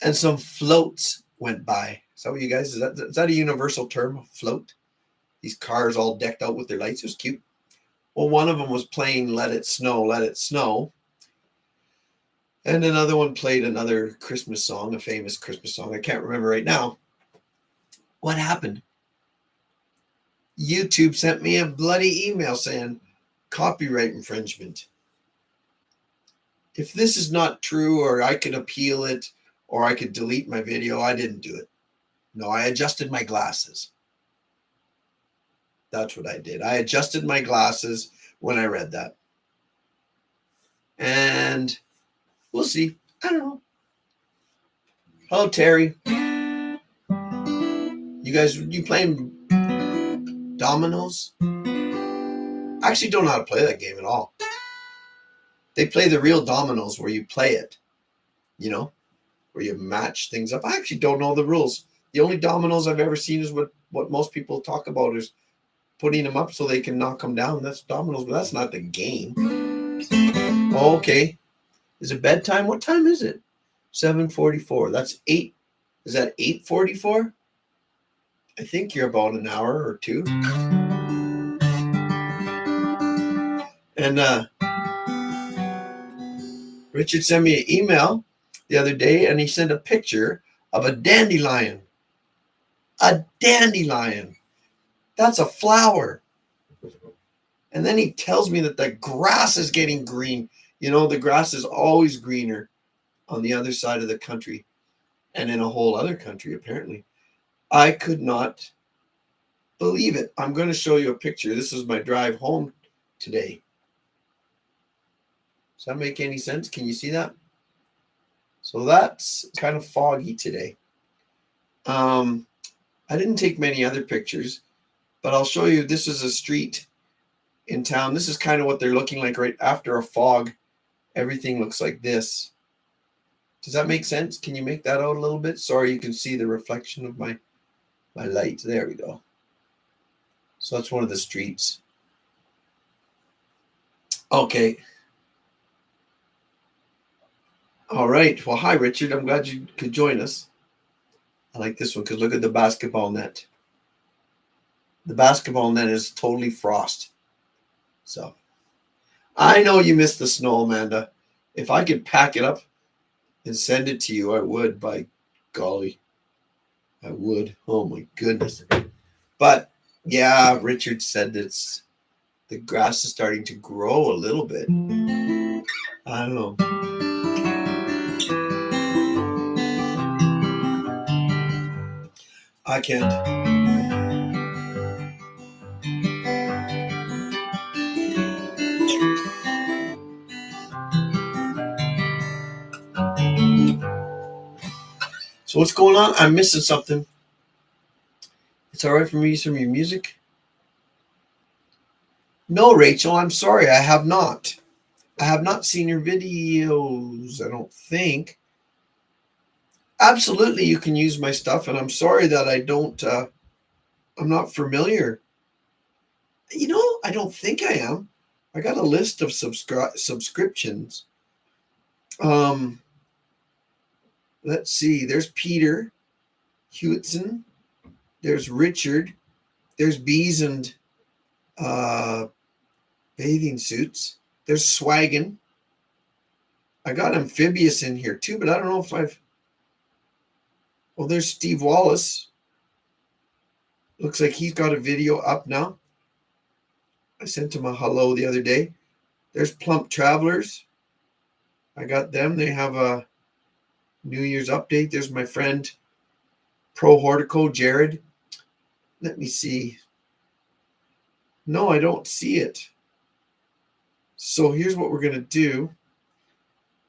And some floats went by. Is that what you guys, is that a universal term, float? These cars all decked out with their lights. It was cute. Well, one of them was playing Let It Snow, Let It Snow. And another one played another Christmas song, a famous Christmas song. I can't remember right now. What happened? YouTube sent me a bloody email saying copyright infringement. If this is not true, or I could appeal it, or I could delete my video, I didn't do it. No, I adjusted my glasses. That's what I did. I adjusted my glasses when I read that. And we'll see. I don't know. Hello, Terry. You playing dominoes? I actually don't know how to play that game at all. They play the real dominoes where you play it, where you match things up. I actually don't know the rules. The only dominoes I've ever seen is what most people talk about is putting them up so they can knock them down. That's dominoes, but that's not the game. Oh, okay. Is it bedtime? What time is it? 7:44. That's 8. Is that 8:44? I think you're about an hour or two. And Richard sent me an email the other day, and he sent a picture of a dandelion. A dandelion. That's a flower. And then he tells me that the grass is getting green. The grass is always greener on the other side of the country and in a whole other country, apparently. I could not believe it. I'm going to show you a picture. This is my drive home today. Does that make any sense? Can you see that? So that's kind of foggy today. I didn't take many other pictures, but I'll show you. This is a street in town. This is kind of what they're looking like right after a fog. Everything looks like this. Does that make sense? Can you make that out a little bit? Sorry, you can see the reflection of my light. There we go. So that's one of the streets. Okay. All right. Well, hi, Richard. I'm glad you could join us. I like this one because look at the basketball net. The basketball net is totally frost. So I know you missed the snow, Amanda. If I could pack it up and send it to you, I would. By golly, I would. Oh my goodness. But yeah, Richard said that the grass is starting to grow a little bit. I don't know. I can't. So what's going on? I'm missing something. It's all right for me to use some of your music? No, Rachel, I'm sorry. I have not. I have not seen your videos, I don't think. Absolutely, you can use my stuff, and I'm sorry that I'm not familiar. I don't think I am. I got a list of subscriptions. Let's see. There's Peter Hewitson. There's Richard. There's bees and bathing suits. There's Swaggin. I got Amphibious in here too, but I don't know if I've. Well, there's Steve Wallace. Looks like he's got a video up now. I sent him a hello the other day. There's Plump Travelers. I got them. They have a New Year's update. There's my friend Pro Hortico, Jared. Let me see. No, I don't see it. So here's what we're going to do.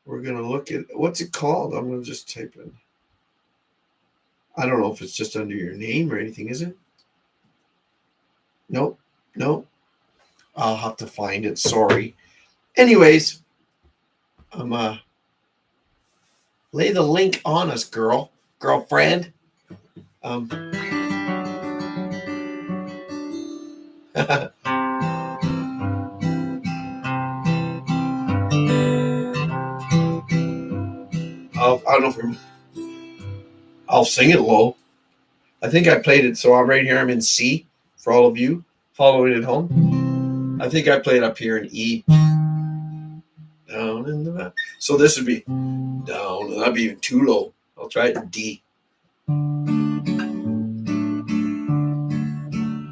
We're going to look at, what's it called? I'm going to just type in. I don't know if it's just under your name or anything, is it? Nope. I'll have to find it. Sorry. Anyways, lay the link on us, girlfriend. I'll I don't know if I'll sing it low. I think I played it. So I'm right here. I'm in C for all of you following at home. I think I played up here in E. Down in the back. So this would be down. That'd be even too low. I'll try it in D.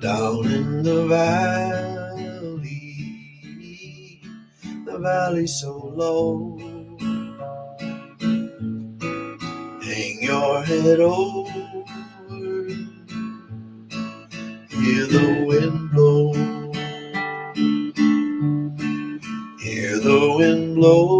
Down in the valley so low. Hang your head over, hear the wind blow, hear the wind blow.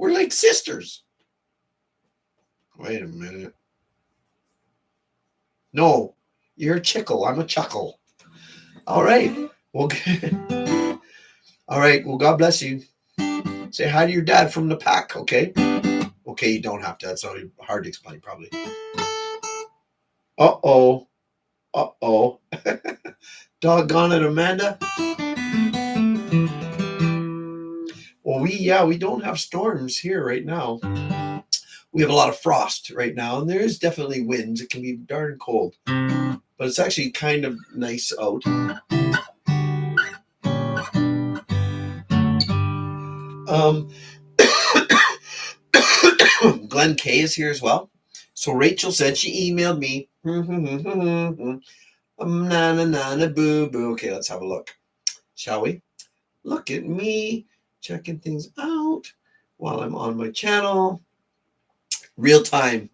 We're like sisters. Wait a minute. No, you're a chickle. I'm a chuckle. All right. Well, all right. Well, God bless you. Say hi to your dad from the pack, okay? Okay, you don't have to. That's hard to explain, probably. Uh-oh. Uh-oh. Doggone it, Amanda. Well, we don't have storms here right now. We have a lot of frost right now, and there is definitely winds. It can be darn cold, but it's actually kind of nice out. Glenn K is here as well. So Rachel said she emailed me. Na boo boo. Okay, let's have a look, shall we? Look at me checking things out while I'm on my channel. Real time.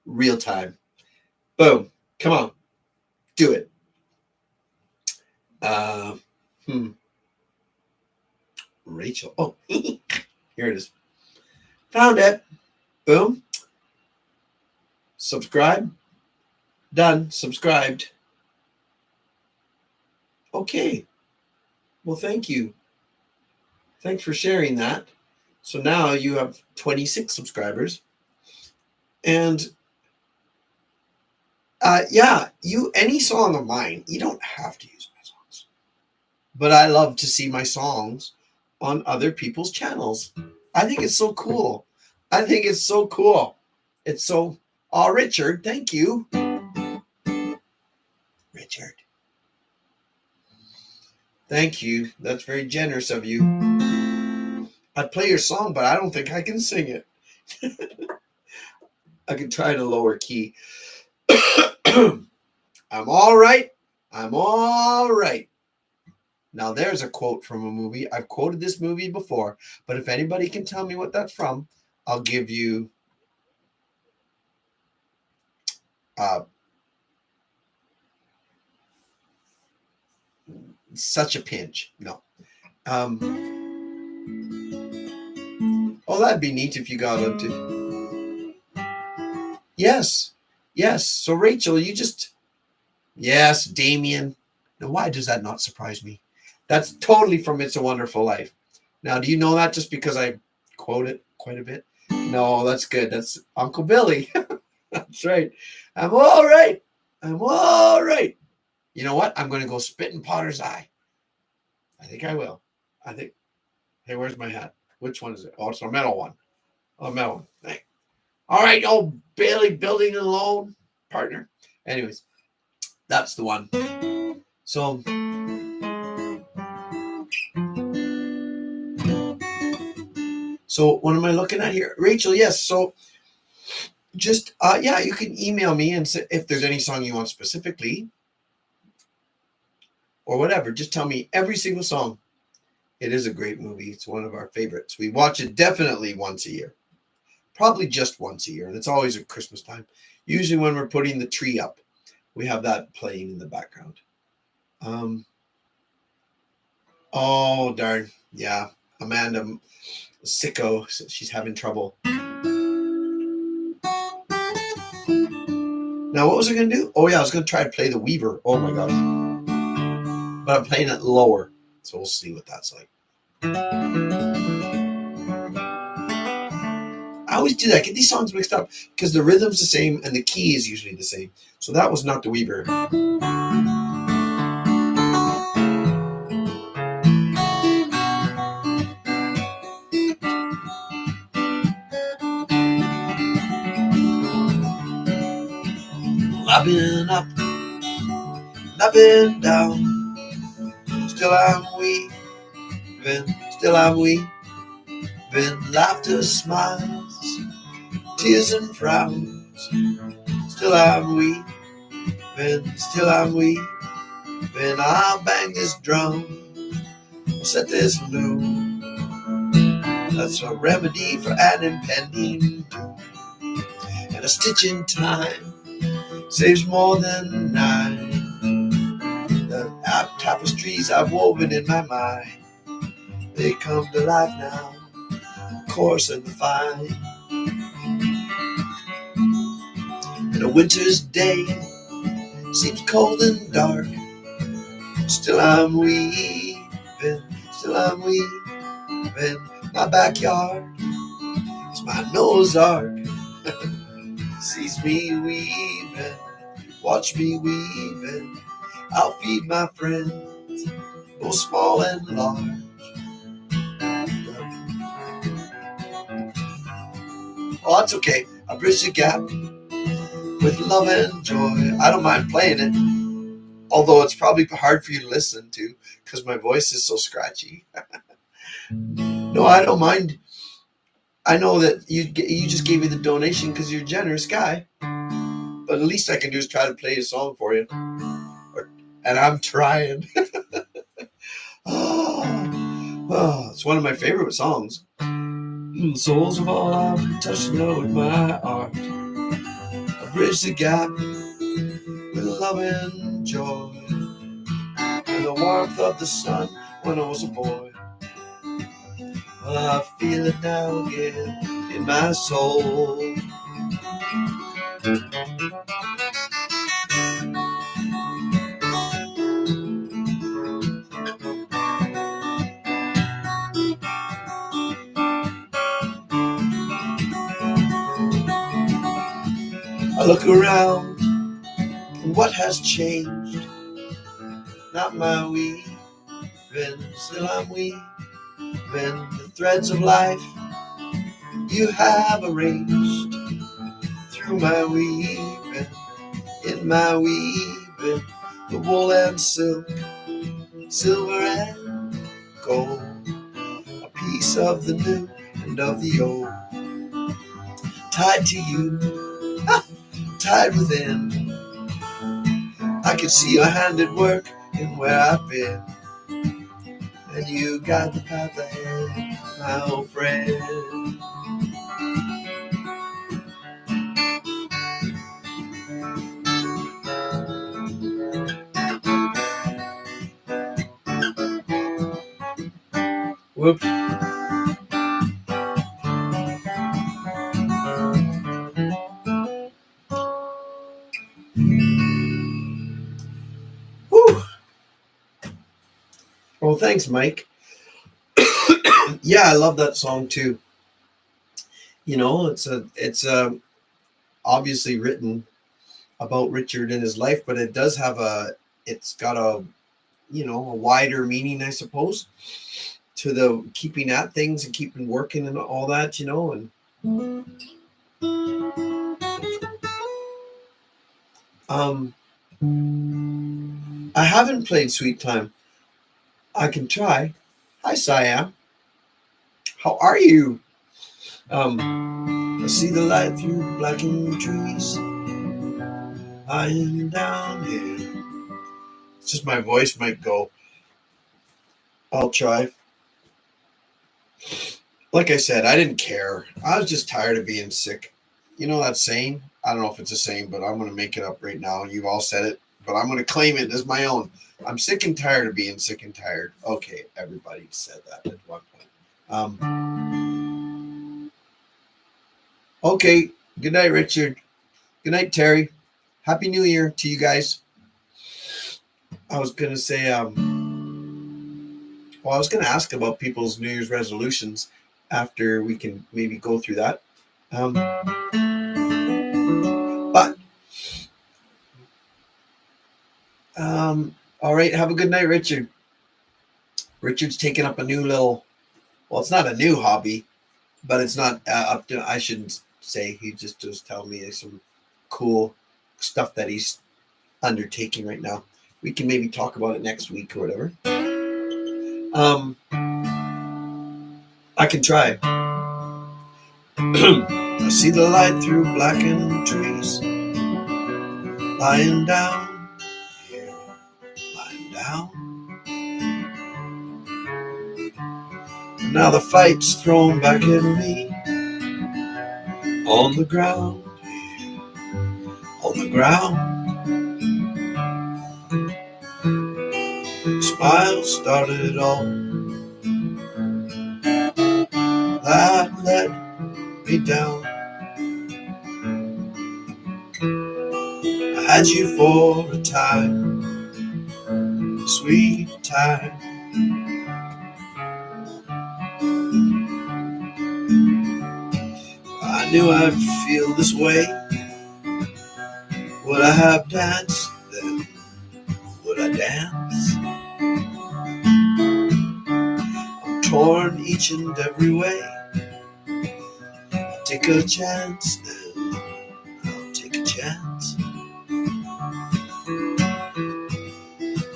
Boom. Come on. Do it. Rachel. Oh, here it is. Found it. Boom. Subscribe. Done. Subscribed. Okay. Well, thank you. Thanks for sharing that. So now you have 26 subscribers. And any song of mine, you don't have to use my songs. But I love to see my songs on other people's channels. I think it's so cool. It's so, Richard, thank you. Richard. Thank you. That's very generous of you. I'd play your song, but I don't think I can sing it. I can try to lower key. I'm all right. Now there's a quote from a movie. I've quoted this movie before, but if anybody can tell me what that's from, I'll give you such a pinch. No. That'd be neat if you got into. Yes. So Rachel, yes, Damien. Now, why does that not surprise me? That's totally from It's a Wonderful Life. Now, do you know that just because I quote it quite a bit? No, that's good. That's Uncle Billy. That's right. I'm all right. You know what? I'm going to go spit in Potter's eye. I think I will. Hey, where's my hat? Which one is it? Oh, it's a metal one. Hey. All right, old Bailey building alone partner. Anyways, that's the one. So what am I looking at here? Rachel, yes. So just, you can email me and say if there's any song you want specifically or whatever. Just tell me every single song. It is a great movie. It's one of our favorites. We watch it definitely once a year. Probably just once a year. And it's always at Christmas time. Usually when we're putting the tree up, we have that playing in the background. Oh, darn. Yeah. Amanda, sicko, she's having trouble. Now, what was I going to do? Oh, yeah, I was going to try to play the Weaver. Oh, my gosh. But I'm playing it lower. So we'll see what that's like. I always do that. Get these songs mixed up because the rhythm's the same and the key is usually the same. So that was not the Weaver. I've been up, I've been down, still I'm weeping, laughter, smiles, tears and frowns, still I'm weeping, I'll bang this drum, set this loom, that's a remedy for an impending doom, and a stitch in time saves more than 9. The tapestries I've woven in my mind, they come to life now, course and fine. And a winter's day seems cold and dark. Still I'm weaving, still I'm weaving. My backyard is my Noah's Ark. Sees me weaving, watch me weaving. I'll feed my friends, both small and large. Oh, that's okay. I bridge the gap with love and joy. I don't mind playing it, although it's probably hard for you to listen to because my voice is so scratchy. No, I don't mind. I know that you just gave me the donation because you're a generous guy, but the least I can do is try to play a song for you, and I'm trying. Oh, it's one of my favorite songs. Souls of all I've touched know with my art. I bridge the gap with love and joy, and the warmth of the sun when I was a boy. Well, I feel it now again in my soul. I look around, and what has changed? Not my weaving, still I'm weaving the threads of life you have arranged through my weaving, in my weaving, the wool and silk, silver and gold, a piece of the new and of the old, tied to you, tied within. I can see your hand at work in where I've been, and you got the path ahead, my old friend. Whoops. Whew. Well, thanks, Mike. Yeah, I love that song too. You know, it's obviously written about Richard and his life, but it's got a a wider meaning, I suppose, to the keeping at things and keeping working and all that, and um I haven't played Sweet Time. I can try. Hi, Siam. How are you? I see the light through blackened trees. I am down here. It's just my voice might go. I'll try. Like I said, I didn't care. I was just tired of being sick. You know that saying? I don't know if it's a saying, but I'm going to make it up right now. You've all said it, but I'm going to claim it as my own. I'm sick and tired of being sick and tired. Okay, everybody said that at one point. Okay, good night, Richard. Good night, Terry. Happy New Year to you guys. I was going to say, I was going to ask about people's New Year's resolutions after we can maybe go through that. But all right, have a good night, Richard. Richard's taking up a new little, well, it's not a new hobby, but it's not up to, I shouldn't say, he just was telling me some cool stuff that he's undertaking right now. We can maybe talk about it next week or whatever. I can try. I see the light through blackened trees. Lying down here, lying down. And now the fight's thrown back at me. On the ground, on the ground. Smile started it all. That down. I had you for a time, sweet time. I knew I'd feel this way. Would I have danced then? Would I dance? I'm torn each and every way. I'll take a chance then. I'll take a chance.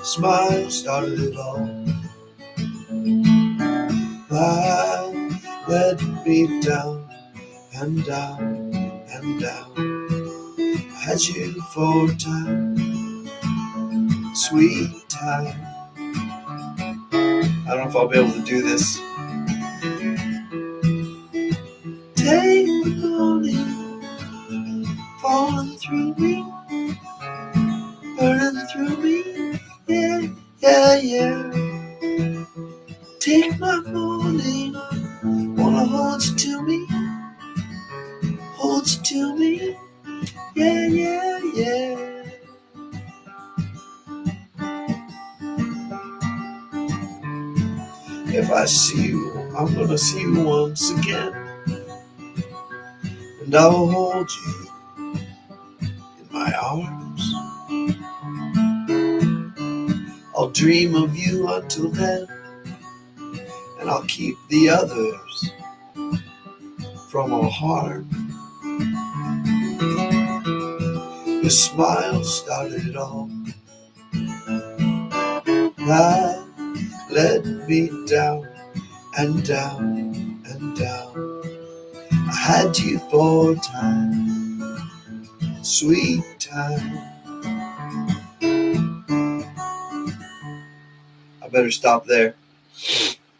Smile started it all. Life led me down and down and down. I had you for time, sweet time. I don't know if I'll be able to do this. Take the morning, falling through me, burning through me, yeah, yeah, yeah. Take my morning, wanna hold you to me, hold you to me, yeah, yeah, yeah. If I see you, I'm gonna see you once again, and I will hold you in my arms. I'll dream of you until then, and I'll keep the others from all harm. Your smile started it all. Life led me down and down and down. I had you for time, sweet time. I better stop there.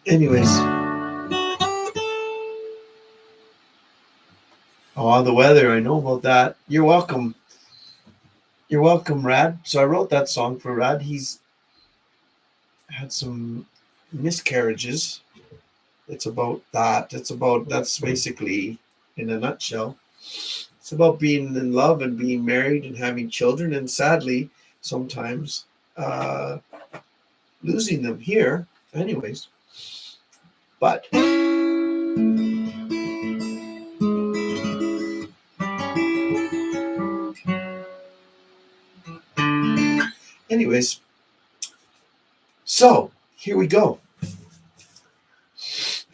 Anyways. Oh, the weather, I know about that. You're welcome. You're welcome, Rad. So I wrote that song for Rad. He's had some miscarriages. It's about that. That's basically, in a nutshell. It's about being in love and being married and having children, and sadly, sometimes losing them here. Anyways. But anyways, so here we go.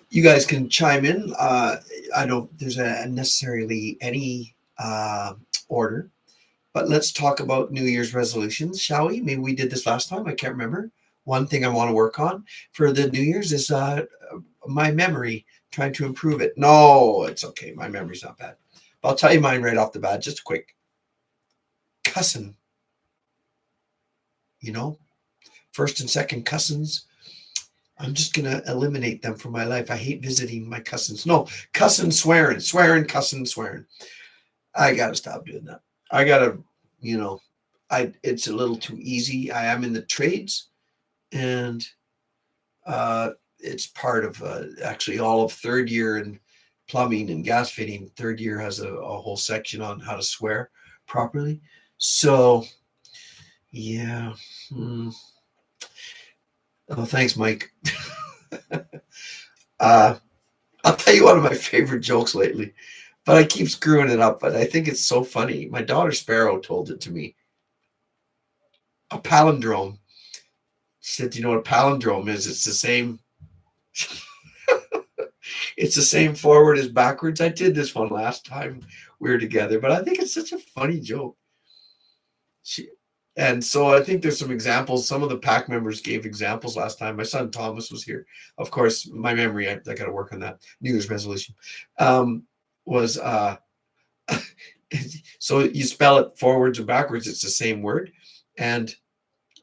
You guys can chime in. I don't, there's a necessarily any order, but let's talk about New Year's resolutions, shall we? Maybe we did this last time. I can't remember. One thing I want to work on for the New Year's is my memory, trying to improve it. No, it's okay. My memory's not bad. But I'll tell you mine right off the bat, just quick. Cussing. You know, first and second cousins. I'm just going to eliminate them from my life. I hate visiting my cousins. No, cussing, swearing, cussing, swearing. I got to stop doing that. I got to, it's a little too easy. I am in the trades, and it's part of actually all of third year in plumbing and gas fitting. Third year has a whole section on how to swear properly. So, yeah. Oh, thanks, Mike. I'll tell you one of my favorite jokes lately, but I keep screwing it up. But I think it's so funny. My daughter Sparrow told it to me. A palindrome. She said, "Do you know what a palindrome is? It's the same. It's the same forward as backwards." I did this one last time we were together, but I think it's such a funny joke. And so I think there's some examples. Some of the pack members gave examples last time. My son Thomas was here. Of course, my memory, I got to work on that. New Year's resolution was so you spell it forwards or backwards, it's the same word. And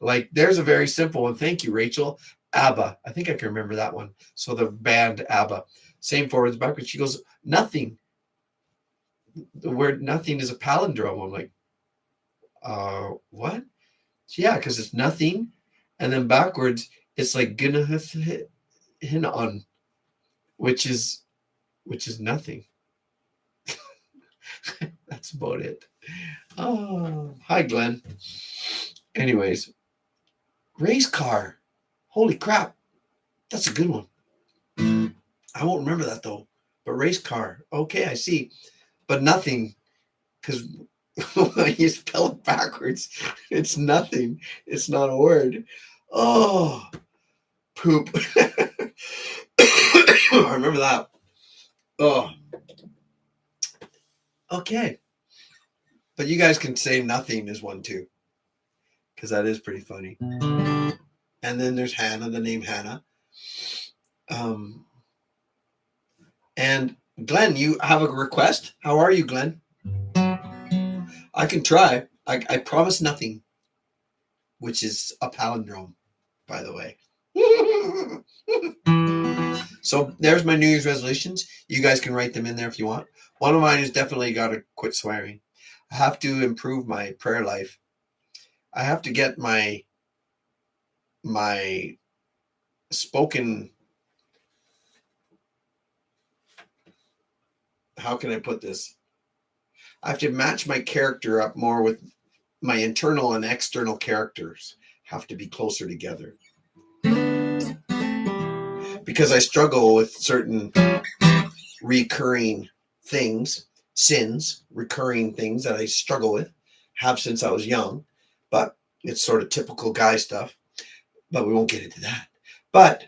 like, there's a very simple one. Thank you, Rachel. ABBA. I think I can remember that one. So the band ABBA, same forwards, backwards. She goes, nothing. The word nothing is a palindrome. I'm like, what? Yeah, because it's nothing, and then backwards it's like gonna hin on, which is nothing. That's about it. Oh, hi, Glenn. Anyways, race car. Holy crap. That's a good one. I won't remember that though. But race car. Okay, I see. But nothing, because when you spell it backwards, it's nothing. It's not a word. Oh, poop. I remember that. Oh, okay. But you guys can say nothing is one too, because that is pretty funny. And then there's Hannah, the name Hannah. And Glenn, you have a request? How are you, Glenn? I can try. I promise nothing, which is a palindrome, by the way. So there's my New Year's resolutions. You guys can write them in there if you want. One of mine is definitely got to quit swearing. I have to improve my prayer life. I have to get my spoken, how can I put this? I have to match my character up more with my internal and external characters have to be closer together. Because I struggle with certain recurring things, sins, recurring things that I struggle with, have since I was young, but it's sort of typical guy stuff, but we won't get into that. But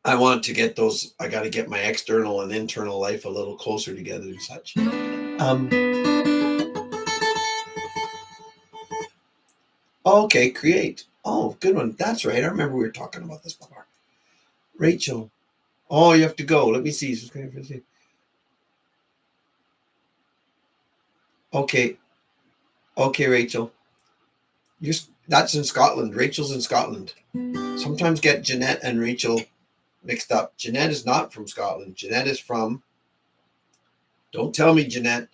I want to get those, I got to get my external and internal life a little closer together and such. Okay, create. Oh, good one. That's right. I remember we were talking about this before. Rachel. Oh, you have to go. Let me see. Okay. Okay, Rachel. That's in Scotland. Rachel's in Scotland. Sometimes get Jeanette and Rachel mixed up. Jeanette is not from Scotland. Jeanette is from, don't tell me, Jeanette,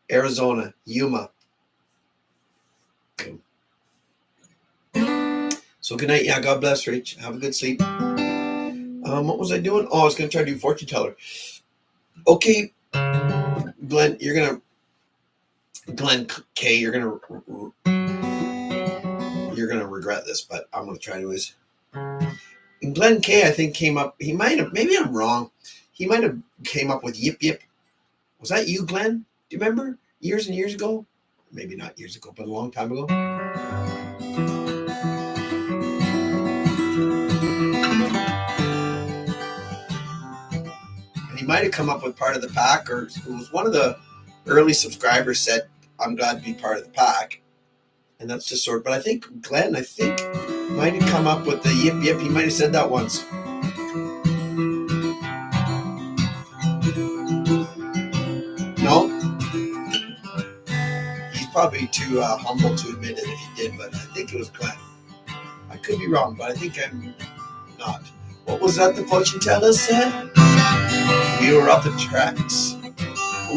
Arizona, Yuma. So good night. Yeah, God bless, Rach. Have a good sleep. What was I doing? Oh, I was going to try to do fortune teller. Okay, Glenn, Glenn K, you're gonna regret this, but I'm gonna try anyways. And Glenn K, I think came up. He might have. Maybe I'm wrong. He might have came up with yip yip. Was that you, Glenn? Do you remember years and years ago? Maybe not years ago, but a long time ago. And he might have come up with part of the pack, or it was one of the early subscribers said, "I'm glad to be part of the pack." And that's just sort of, but I think Glenn, might have come up with the yip yip. He might have said that once. No? He's probably too humble to admit it if he did, but I think it was Glenn. I could be wrong, but I think I'm not. What was that the fortune teller said? We were up the tracks.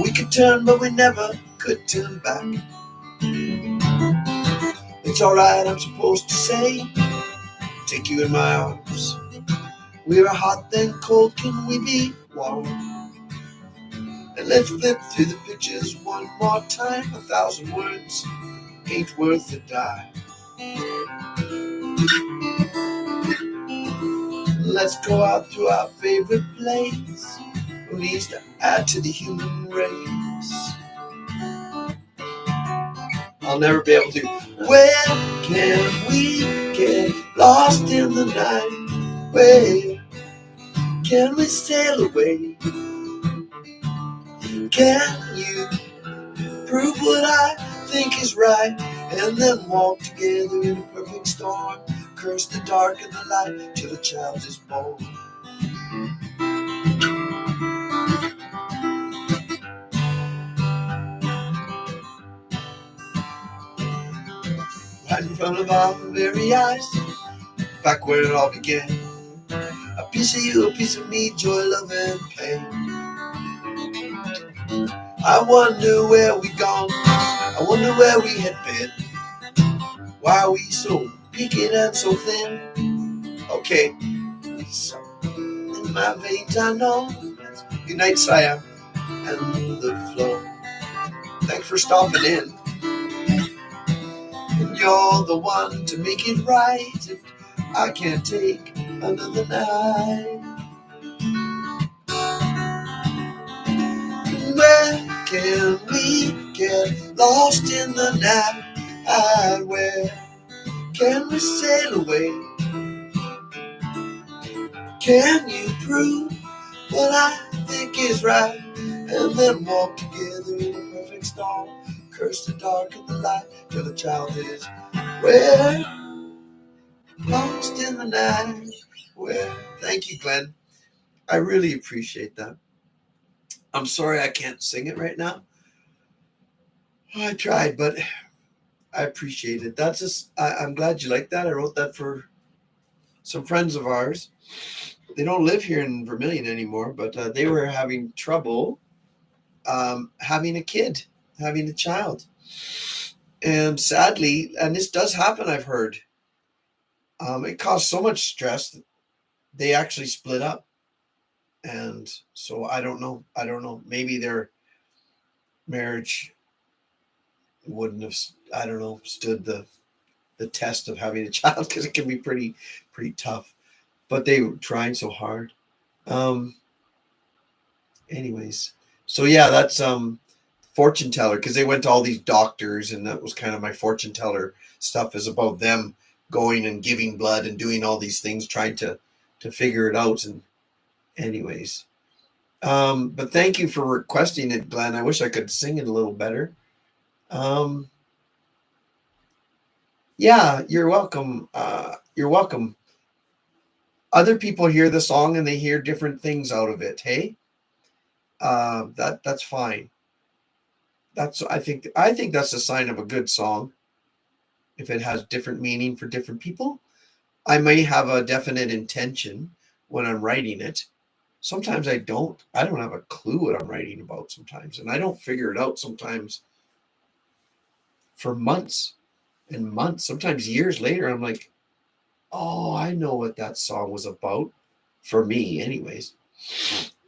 We could turn, but we never could turn back. It's alright, I'm supposed to say, take you in my arms. We are hot then cold, can we be warm? And let's flip through the pictures one more time. 1,000 words ain't worth a dime. Let's go out to our favorite place. Who needs to add to the human race? I'll never be able to. Where can we get lost in the night? Where can we sail away? Can you prove what I think is right? And then walk together in a perfect storm. Curse the dark and the light till the child is born. Right in front of our very eyes, back where it all began. A piece of you, a piece of me, joy, love, and pain. I wonder where we gone, I wonder where we had been. Why are we so peaked and so thin? Okay, so in my veins I know. Good night, Siam, and the flow. for stopping in. And you're the one to make it right. And I can't take another night. Where can we get lost in the night? Where can we sail away? Can you prove what I think is right? And then walk together in a perfect storm. Curse the dark and the light till the child is where? Lost in the night. Where? Thank you, Glenn. I really appreciate that. I'm sorry I can't sing it right now. I tried, but I appreciate it. That's just, I'm glad you like that. I wrote that for some friends of ours. They don't live here in Vermilion anymore, but they were having trouble having a kid, having a child. And sadly, and this does happen, I've heard, it caused so much stress that they actually split up. And so I don't know. Maybe their marriage wouldn't have, I don't know, stood the test of having a child, because it can be pretty tough. But they were trying so hard. Anyways, so yeah, that's fortune teller, because they went to all these doctors, and that was kind of my fortune teller stuff, is about them going and giving blood and doing all these things, trying to figure it out. And anyways, but thank you for requesting it, Glenn. I wish I could sing it a little better. Yeah, you're welcome. You're welcome. Other people hear the song and they hear different things out of it. Hey, that's fine. I think that's a sign of a good song. If it has different meaning for different people, I may have a definite intention when I'm writing it. Sometimes I don't have a clue what I'm writing about sometimes, and I don't figure it out sometimes for months and months, sometimes years later. I'm like, oh, I know what that song was about, for me anyways.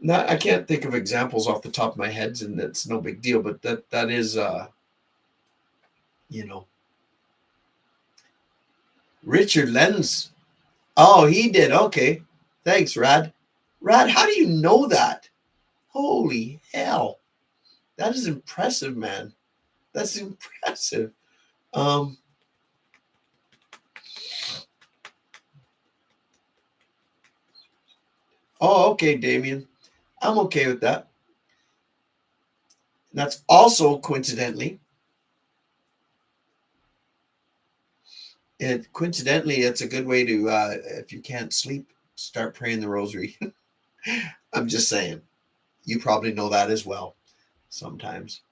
I can't think of examples off the top of my head, and that's no big deal, but that is Richard Lenz. Oh, he did. Okay. Thanks, Rad. Rad, how do you know that? Holy hell. That is impressive, man. That's impressive. Oh, okay, Damien. I'm okay with that. That's also coincidentally, it's a good way to, if you can't sleep, start praying the rosary. I'm just saying. You probably know that as well sometimes.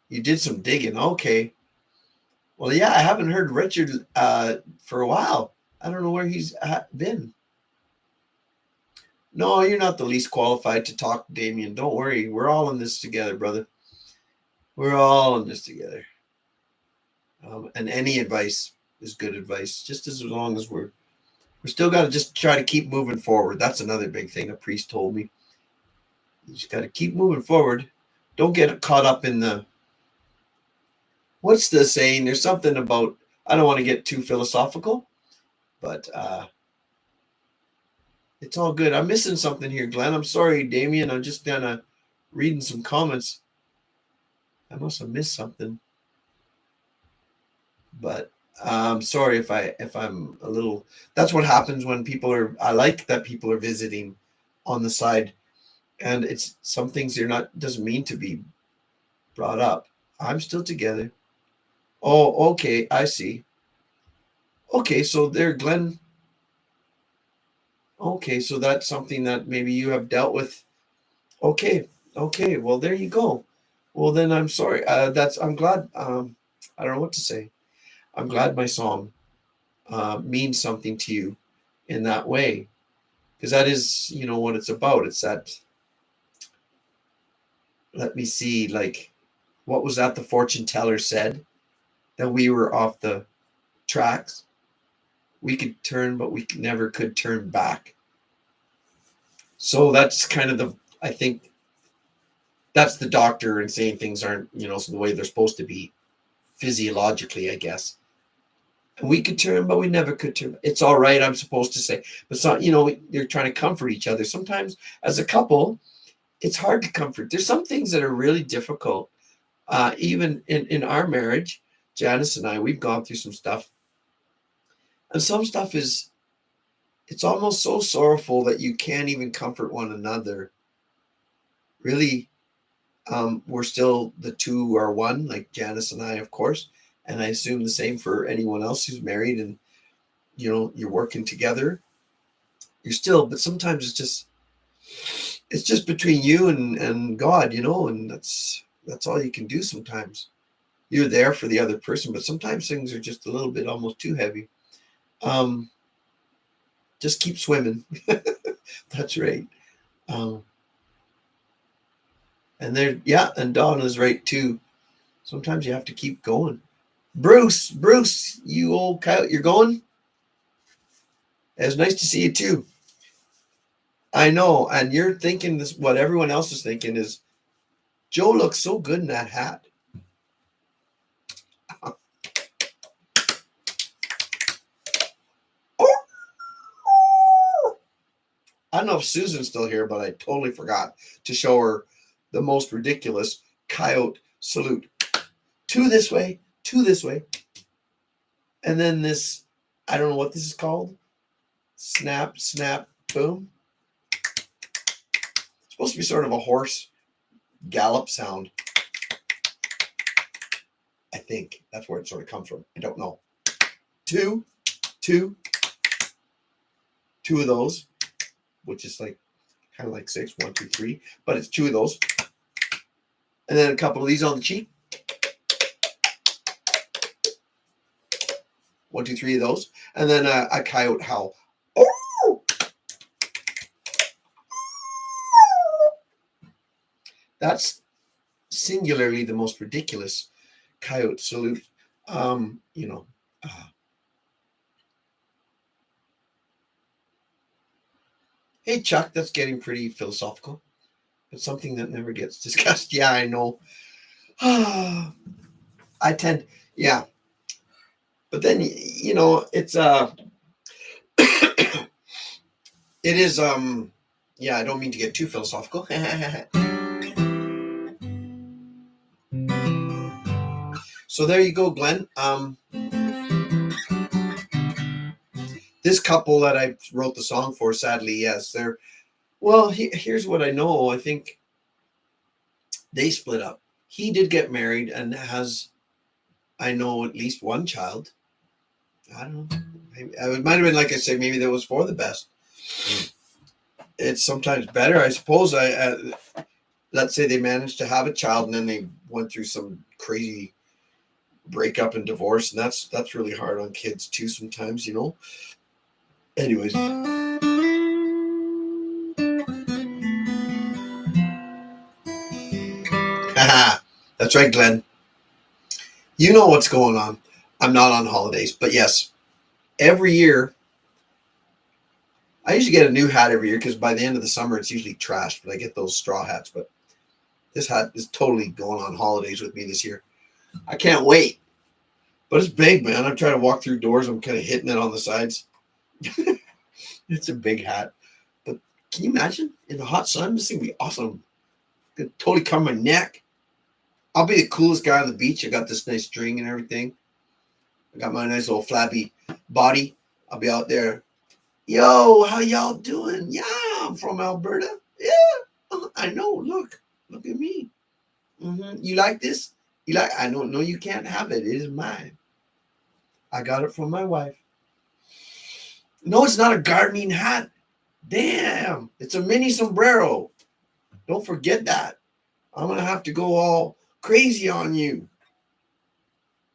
You did some digging. Okay. Well, yeah, I haven't heard Richard for a while. I don't know where he's been. No, you're not the least qualified to talk, Damien. Don't worry. We're all in this together, brother. We're all in this together. And any advice is good advice, just as long as we're still got to just try to keep moving forward. That's another big thing a priest told me. You just got to keep moving forward. Don't get caught up in the, what's the saying? There's something about, I don't want to get too philosophical, but it's all good. I'm missing something here, Glenn. I'm sorry, Damien. I'm just kind of reading some comments. I must have missed something. But I'm sorry if I'm a little. That's what happens when people are. I like that people are visiting on the side, and it's some things they're not, doesn't mean to be brought up. I'm still together. Oh, okay. I see. Okay, so there, Glenn. Okay, so that's something that maybe you have dealt with. Okay, well, there you go. Well, then I'm sorry. I'm glad. I don't know what to say. I'm glad my song means something to you in that way, because that is, what it's about. It's that. Let me see. Like, what was that the fortune teller said? That we were off the tracks. We could turn, but we never could turn back. So that's kind of I think that's the doctor and saying things aren't, the way they're supposed to be physiologically, I guess. And we could turn, but we never could turn. It's all right, I'm supposed to say. But so, you're trying to comfort each other. Sometimes as a couple, it's hard to comfort. There's some things that are really difficult. Even in our marriage, Janice and I, we've gone through some stuff. And some stuff it's almost so sorrowful that you can't even comfort one another. Really, we're still the two are one, like Janice and I, of course. And I assume the same for anyone else who's married and, you're working together. You're still, but sometimes it's just between you and God, and that's all you can do sometimes. You're there for the other person, but sometimes things are just a little bit almost too heavy. Just keep swimming. That's right. And and Donna's right too. Sometimes you have to keep going. Bruce, you old coyote, you're going? It was nice to see you too. I know, and you're thinking this. What everyone else is thinking is, Joe looks so good in that hat. I don't know if Susan's still here, but I totally forgot to show her the most ridiculous coyote salute. Two this way, and then this. I don't know what this is called. Snap, snap, boom. It's supposed to be sort of a horse gallop sound. I think that's where it sort of comes from. I don't know. Two of those, which is like kind of like 6, 1, 2, 3, but it's 2 of those. And then a couple of these on the cheek. 1, 2, 3 of those. And then a coyote howl. Oh! That's singularly the most ridiculous coyote salute. Hey, Chuck, that's getting pretty philosophical. But something that never gets discussed. Yeah, I know. I tend, yeah. But then, it's, it is, I don't mean to get too philosophical. So there you go, Glenn. This couple that I wrote the song for, sadly, yes, they're, well, here's what I know. I think they split up. He did get married and has, I know, at least one child. I don't know. It might have been, like I say, maybe that was for the best. It's sometimes better, I suppose. Let's say they managed to have a child and then they went through some crazy breakup and divorce, and that's really hard on kids too sometimes, Anyways. That's right, Glenn. You know what's going on. I'm not on holidays, but yes, every year, I usually get a new hat every year because by the end of the summer, it's usually trashed, but I get those straw hats. But this hat is totally going on holidays with me this year. I can't wait. But it's big, man. I'm trying to walk through doors. I'm kind of hitting it on the sides. It's a big hat. But can you imagine in the hot sun? This thing would be awesome. It could totally cover my neck. I'll be the coolest guy on the beach. I got this nice string and everything. I got my nice little flabby body. I'll be out there. Yo, how y'all doing? Yeah, I'm from Alberta. Yeah, I know. Look at me. You like this? I don't know. You can't have it. It is mine. I got it from my wife. No, it's not a gardening hat. Damn, it's a mini sombrero. Don't forget that. I'm gonna have to go all crazy on you.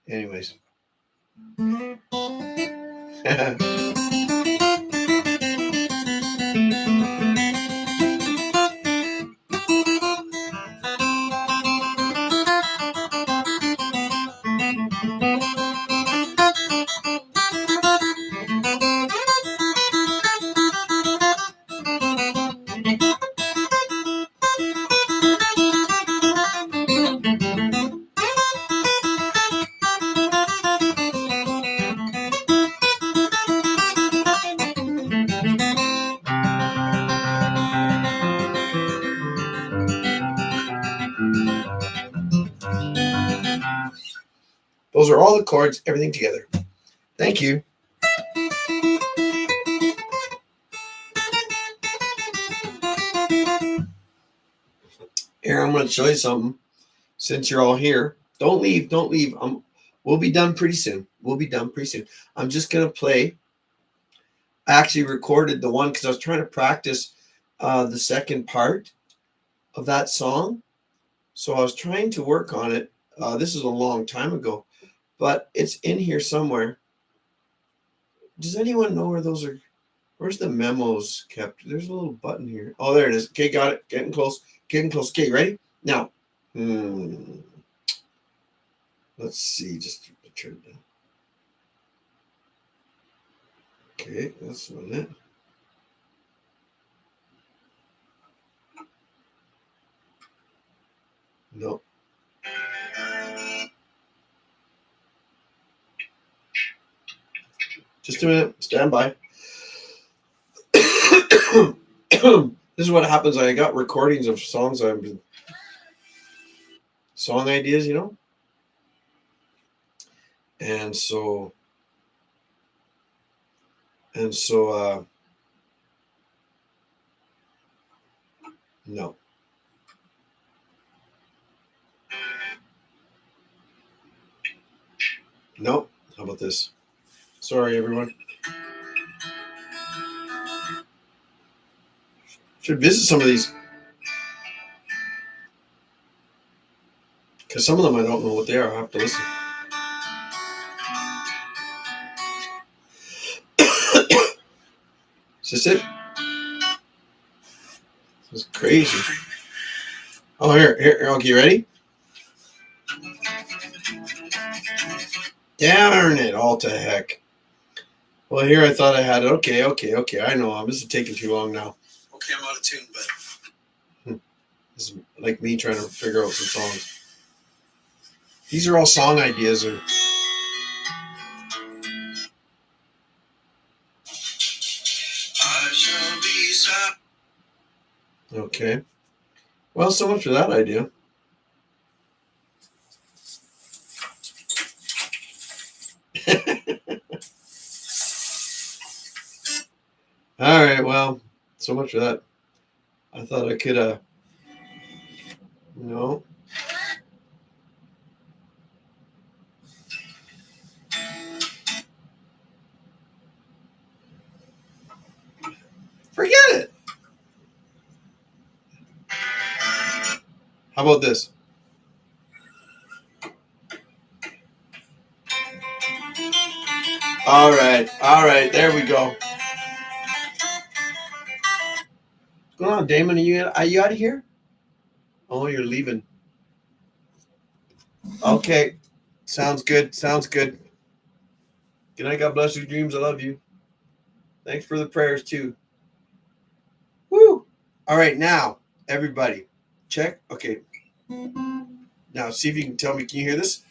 Anyways. Those are all the chords, everything together. Thank you. Here, I'm going to show you something. Since you're all here, don't leave. Don't leave. We'll be done pretty soon. We'll be done pretty soon. I'm just going to play. I actually recorded the one because I was trying to practice the second part of that song. So I was trying to work on it. This is a long time ago, but it's in here somewhere. Does anyone know where those are? Where's the memos kept? There's a little button here. Oh, there it is. Okay, got it. Getting close. Getting close. Okay, ready? Now. Let's see. Just turn it down. Okay, that's not it. No. Just a minute. Stand by. This is what happens. I got recordings of songs I've been song ideas, you know? And so no. Nope. How about this? Sorry, everyone. Should visit some of these. Because some of them I don't know what they are. I have to listen. Is this it? This is crazy. Oh, here. Okay, you ready? Darn it, all to heck. Well, here I thought I had it. Okay. I know. This is taking too long now. Okay, I'm out of tune, but this is like me trying to figure out some songs. These are all song ideas. Okay. Well, so much for that idea. All right. Well, so much for that. I thought I could, no. Forget it. How about this? All right. There we go. What's going on, Damon? Are you out of here? Oh, you're leaving. Okay. Sounds good. Good night. God bless your dreams. I love you. Thanks for the prayers, too. Woo. All right. Now, everybody, check. Okay. Now, see if you can tell me. Can you hear this?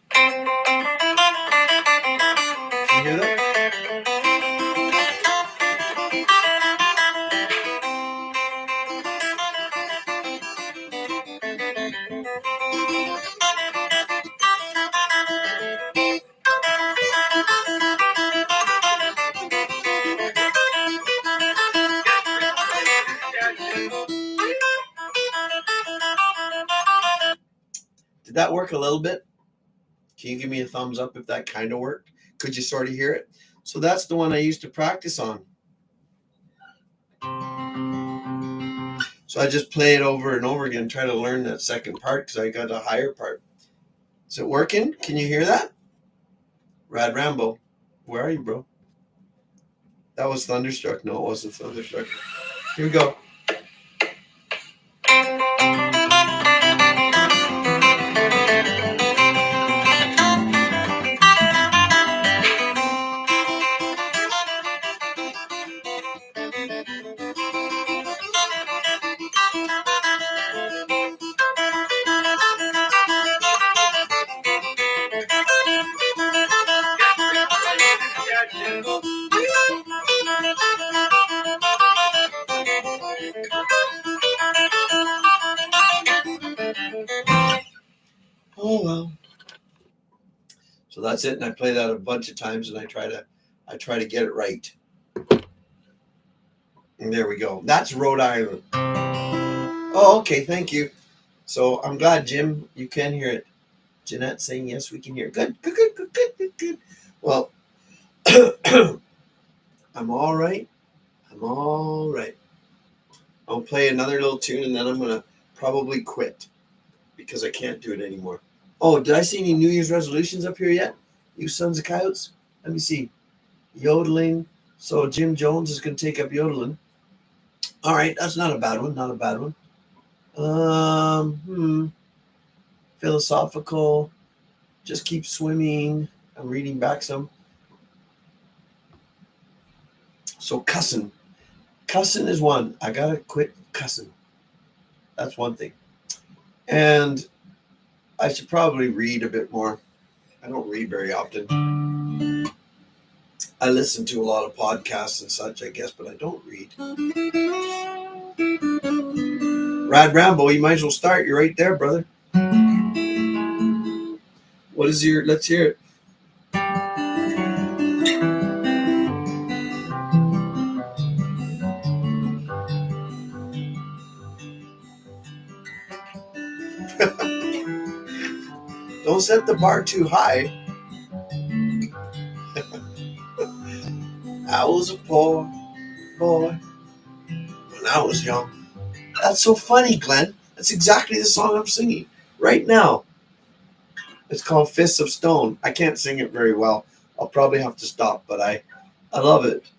Can you hear that? Did that work a little bit? Can you give me a thumbs up if that kind of worked? Could you sort of hear it? So that's the one I used to practice on. So I just play it over and over again, try to learn that second part because I got a higher part. Is it working? Can you hear that? Rad Rambo. Where are you, bro? That was Thunderstruck. No, it wasn't Thunderstruck. Here we go. that's it. And I play that a bunch of times, and I try to get it right. And there we go. That's Rhode Island. Oh, okay. Thank you. So I'm glad, Jim, you can hear it. Jeanette saying yes, we can hear it. Good. Well, I'm all right. I'll play another little tune, and then I'm gonna probably quit because I can't do it anymore. Oh, did I see any New Year's resolutions up here yet? You sons of coyotes? Let me see. Yodeling. So Jim Jones is going to take up yodeling. All right, that's not a bad one. Philosophical. Just keep swimming. I'm reading back some. So cussing. Cussing is one. I got to quit cussing. That's one thing. And I should probably read a bit more. I don't read very often. I listen to a lot of podcasts and such, I guess, but I don't read. Rad Rambo, you might as well start. You're right there, brother. What is your... Let's hear it. Don't set the bar too high. I was a poor boy when I was young. That's so funny, Glenn. That's exactly the song I'm singing right now. It's called Fists of Stone. I can't sing it very well. I'll probably have to stop, but I love it,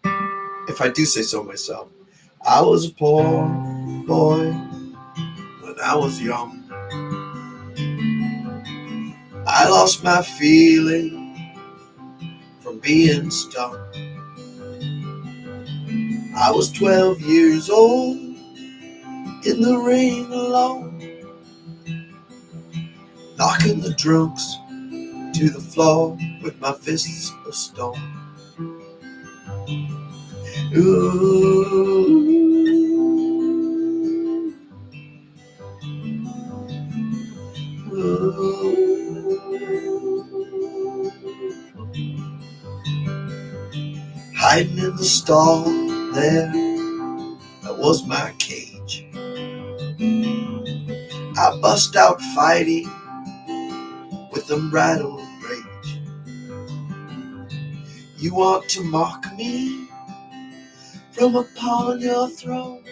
if I do say so myself. I was a poor boy when I was young. I lost my feeling from being stung. I was 12 years old in the rain alone, knocking the drunks to the floor with my fists of stone. Ooh. Ooh. Hiding in the stall there, that was my cage. I bust out fighting with unbridled rage. You want to mock me from upon your throne?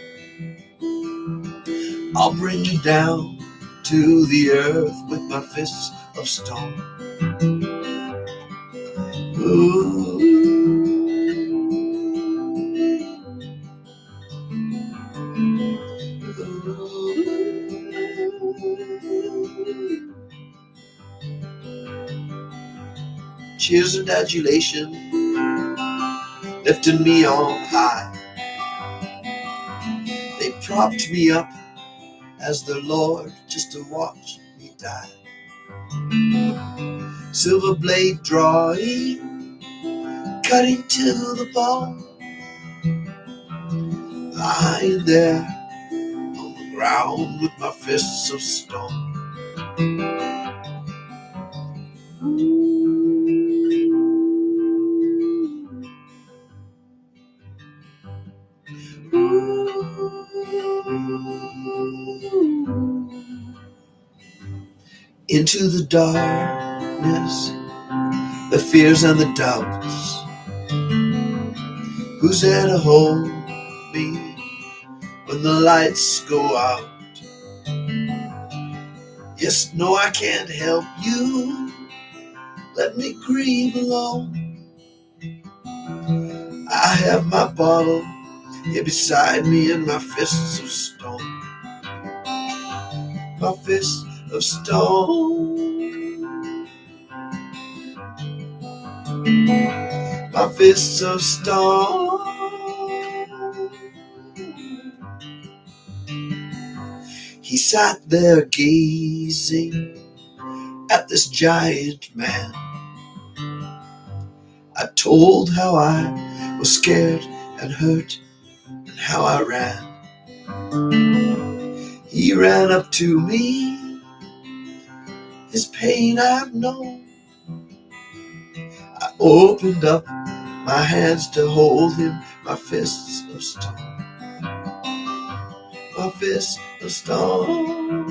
I'll bring you down to the earth with my fists of stone. Ooh. Cheers and adulation lifting me on high. They propped me up as their lord just to watch me die. Silver blade drawing, cutting to the bone, lying there on the ground with my fists of stone. Into the darkness, the fears and the doubts. Who's there to hold me when the lights go out? Yes, no, I can't help you. Let me grieve alone. I have my bottle here beside me and my fists of stone. My fists of stone. My fists of stone. He sat there gazing at this giant man. I told how I was scared and hurt and how I ran. He ran up to me, his pain I've known. I opened up my hands to hold him, my fists of stone, my fists of stone,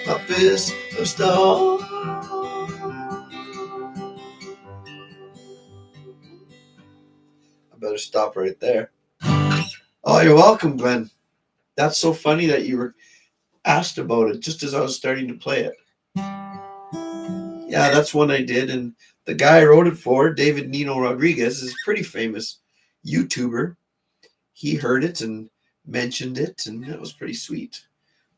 my fists of stone. I better stop right there. Oh, you're welcome, Glenn. That's so funny that you were asked about it just as I was starting to play it. Yeah, that's one I did, and the guy I wrote it for, David Nino Rodriguez, is a pretty famous YouTuber. He heard it and mentioned it, and it was pretty sweet.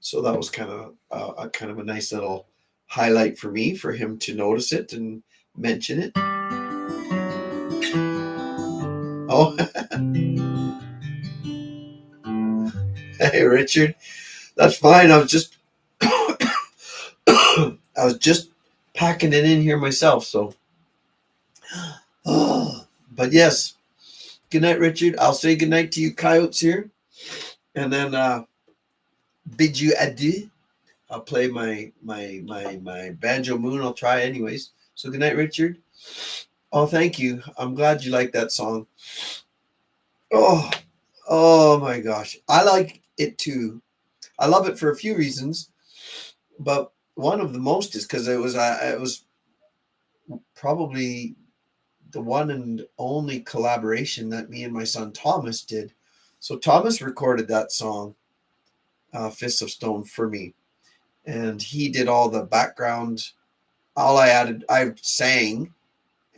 So that was kind of a nice little highlight for me, for him to notice it and mention it. Oh, hey Richard, that's fine. I was just packing it in here myself. So, but yes, good night, Richard. I'll say good night to you, coyotes here, and then bid you adieu. I'll play my banjo moon. I'll try anyways. So good night, Richard. Oh, thank you. I'm glad you like that song. Oh, oh my gosh, I like it too. I love it for a few reasons, but one of the most is because it was probably the one and only collaboration that me and my son Thomas did. So Thomas recorded that song, "Fists of Stone," for me, and he did all the background. All I added, I sang,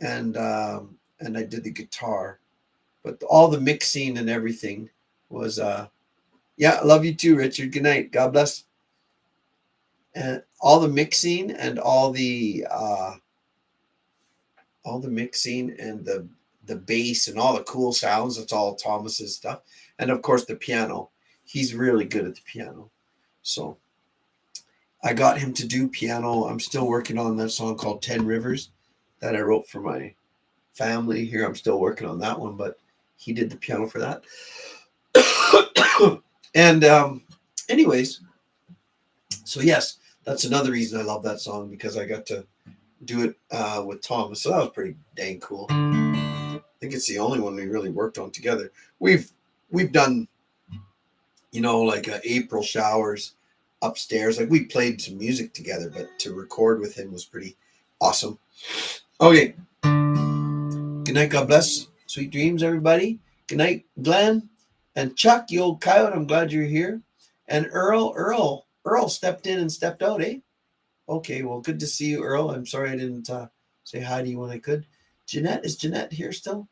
and I did the guitar, but all the mixing and everything was yeah. I love you too, Richard. Good night. God bless. And all the mixing and all the mixing and the bass and all the cool sounds. That's all Thomas's stuff, and of course the piano. He's really good at the piano, so I got him to do piano. I'm still working on that song called 10 Rivers that I wrote for my family here. I'm still working on that one, but he did the piano for that. And anyways, so yes, that's another reason I love that song, because I got to do it with Thomas. So that was pretty dang cool. I think it's the only one we really worked on together. We've done, like April showers upstairs. Like, we played some music together, but to record with him was pretty awesome. Okay. Good night. God bless. Sweet dreams, everybody. Good night, Glenn and Chuck, you old coyote. I'm glad you're here. And Earl stepped in and stepped out, eh? Okay, well, good to see you, Earl. I'm sorry I didn't say hi to you when I could. Is Jeanette here still?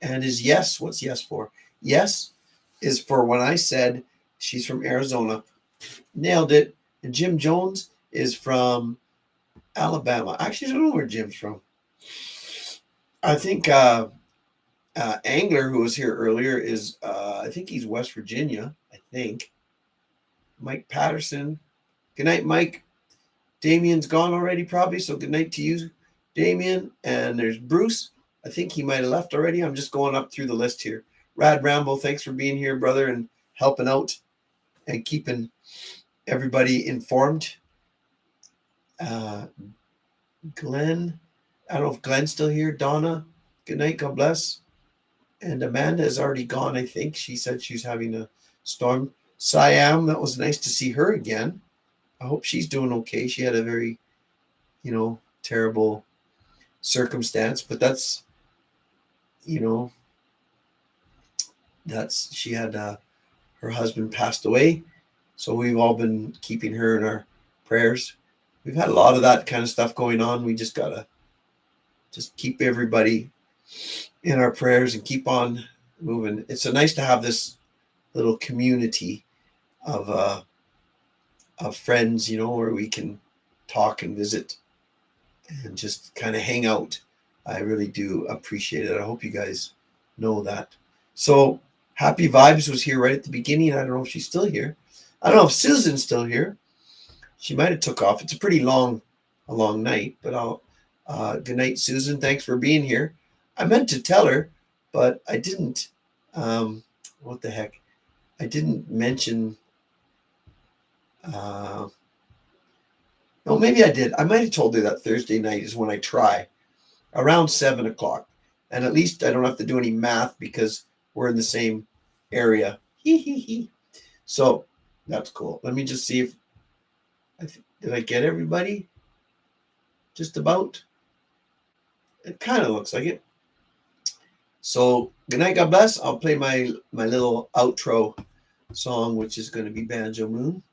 And is yes, what's yes for? Yes is for when I said she's from Arizona. Nailed it. And Jim Jones is from Alabama. Actually, I don't know where Jim's from. I think Angler, who was here earlier, is I think he's West Virginia. I think. Mike Patterson. Good night, Mike. Damien's gone already, probably. So good night to you, Damien. And there's Bruce. I think he might have left already. I'm just going up through the list here. Rad Rambo, thanks for being here, brother, and helping out and keeping everybody informed. Glenn, I don't know if Glenn's still here. Donna, good night. God bless. And Amanda is already gone, I think. She said she's having a storm. Siam, that was nice to see her again. I hope she's doing okay. She had a very, terrible circumstance, but that's, you know, she had her husband passed away. So we've all been keeping her in our prayers. We've had a lot of that kind of stuff going on. We just got to just keep everybody in our prayers and keep on moving. It's so nice to have this little community of friends, where we can talk and visit and just kind of hang out. I really do appreciate it. I hope you guys know that. So Happy Vibes was here right at the beginning. I don't know if she's still here. I don't know if Susan's still here. She might have took off. It's a long night, but good night, Susan. Thanks for being here. I meant to tell her, but I didn't. What the heck? I didn't mention No, maybe I did. I might have told you that Thursday night is when I try around 7 o'clock. And at least I don't have to do any math because we're in the same area. So that's cool. Let me just see if did I get everybody? Just about. It kind of looks like it. So good night, God bless. I'll play my little outro song, which is going to be Banjo Moon.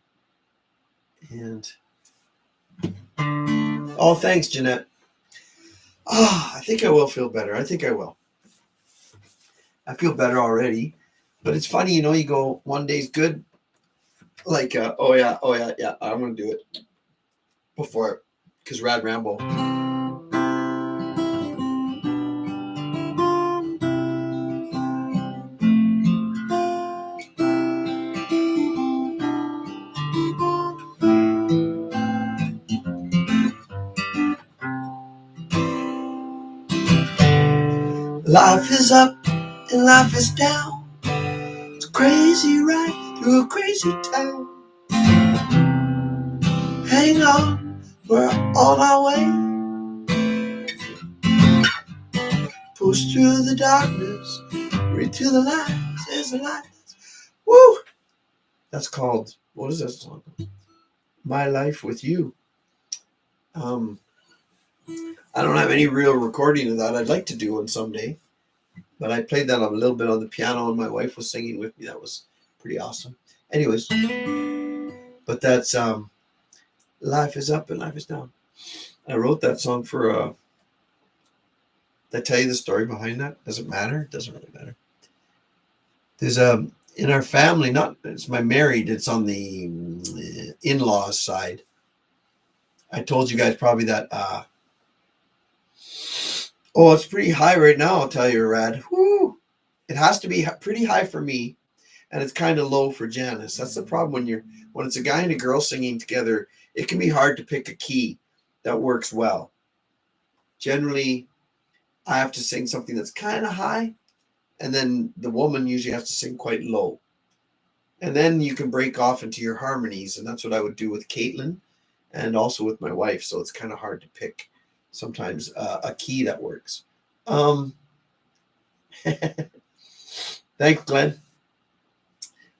And oh, thanks, Jeanette. I think I will feel better. I think I will. I feel better already. But it's funny, you go one day's good. Like, oh yeah, I'm going to do it before, because Rad Rambo. Life is up and life is down. It's a crazy ride through a crazy town. Hang on, we're on our way. Push through the darkness, read through the lines. There's a light. Woo! That's called, what is that song? My Life with You. I don't have any real recording of that. I'd like to do one someday. But I played that a little bit on the piano and my wife was singing with me. That was pretty awesome. Anyways, but that's life is up and life is down. I wrote that song for did I tell you the story behind that? Does it matter? It doesn't really matter. There's in our family, it's my married, it's on the in-laws side. I told you guys probably that it's pretty high right now, I'll tell you, Rad. Woo! It has to be pretty high for me, and it's kind of low for Janice. That's the problem when it's a guy and a girl singing together. It can be hard to pick a key that works well. Generally, I have to sing something that's kind of high, and then the woman usually has to sing quite low. And then you can break off into your harmonies, and that's what I would do with Caitlin and also with my wife. So it's kind of hard to pick sometimes a key that works. Thanks, Glenn.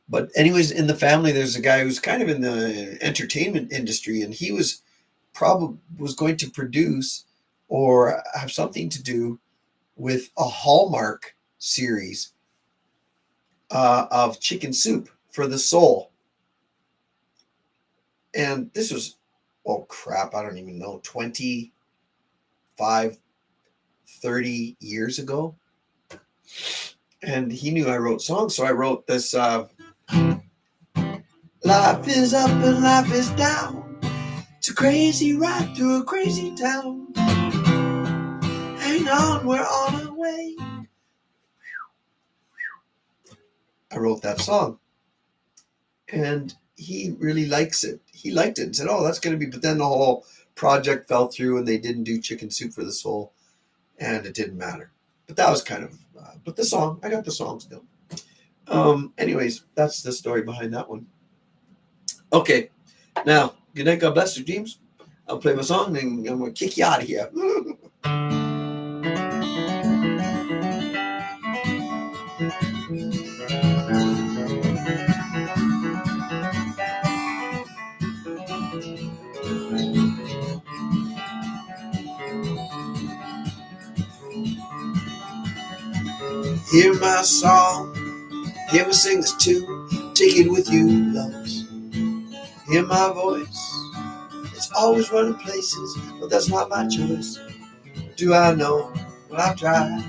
But anyways, in the family, there's a guy who's kind of in the entertainment industry, and he was going to produce or have something to do with a Hallmark series of chicken soup for the soul. And this was, oh crap, I don't even know, 25, 30 years ago. And he knew I wrote songs, so I wrote this life is up and life is down. It's a crazy ride through a crazy town. Hang on, we're on our way. I wrote that song. And he really likes it. He liked it and said, oh, that's going to be, but then the whole project fell through and they didn't do Chicken Soup for the Soul, and it didn't matter. But that was kind of, but the song, I got the song still. Anyways, that's the story behind that one. Okay, now, good night, God bless your dreams. I'll play my song and I'm going to kick you out of here. Hear my song, hear me sing this tune, take it with you, loves. Hear my voice, it's always running places, but that's not my choice. Do I know when I've tried,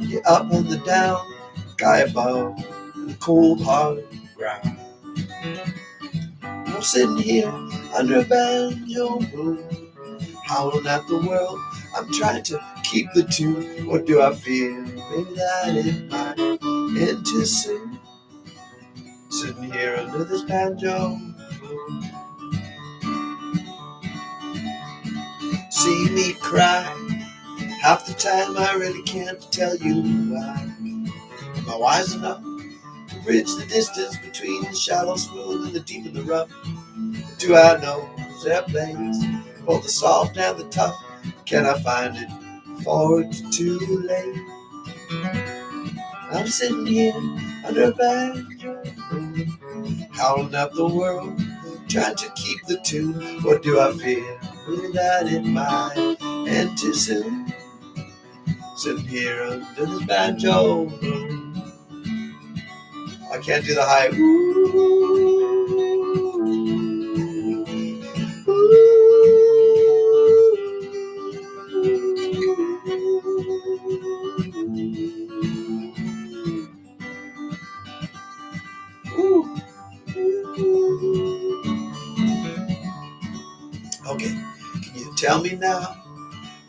get up and the down, sky above, and the cold hard ground. I'm sitting here under a banjo moon, howling at the world, I'm trying to keep the tune. What do I feel? Maybe that it might end too soon. Sitting here under this banjo. See me cry. Half the time I really can't tell you why. Am I wise enough to bridge the distance between the shallow smooth and the deep and the rough? Do I know there's airplanes both the soft and the tough. Can I find it before it's too late? I'm sitting here under a banjo, howling at the world, trying to keep the tune. What do I fear? Maybe that it might end too soon. Sitting here under this banjo, I can't do the high. Okay, can you tell me now,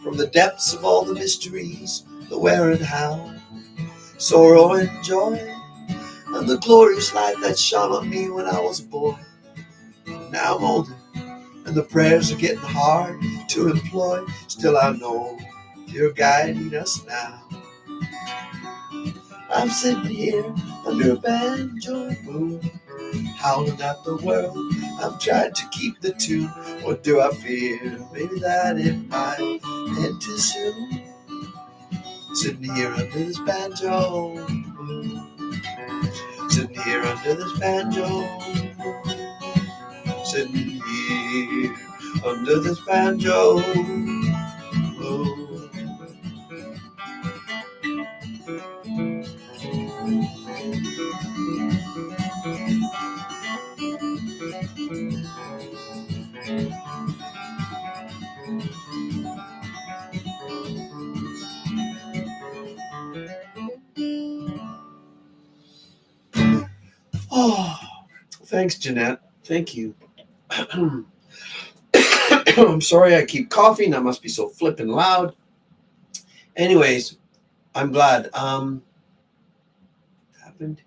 from the depths of all the mysteries, the where and how, sorrow and joy, and the glorious light that shone on me when I was a boy? Now I'm older, and the prayers are getting hard to employ. Still I know you're guiding us now. I'm sitting here under a banjo moon, howling at the world. I'm trying to keep the tune. What do I fear? Maybe that it might end too soon. Sitting here under this banjo, sitting here under this banjo, sitting here under this banjo. Oh, thanks, Jeanette. Thank you. I'm sorry I keep coughing. I must be so flippin' loud. Anyways, I'm glad. Happened.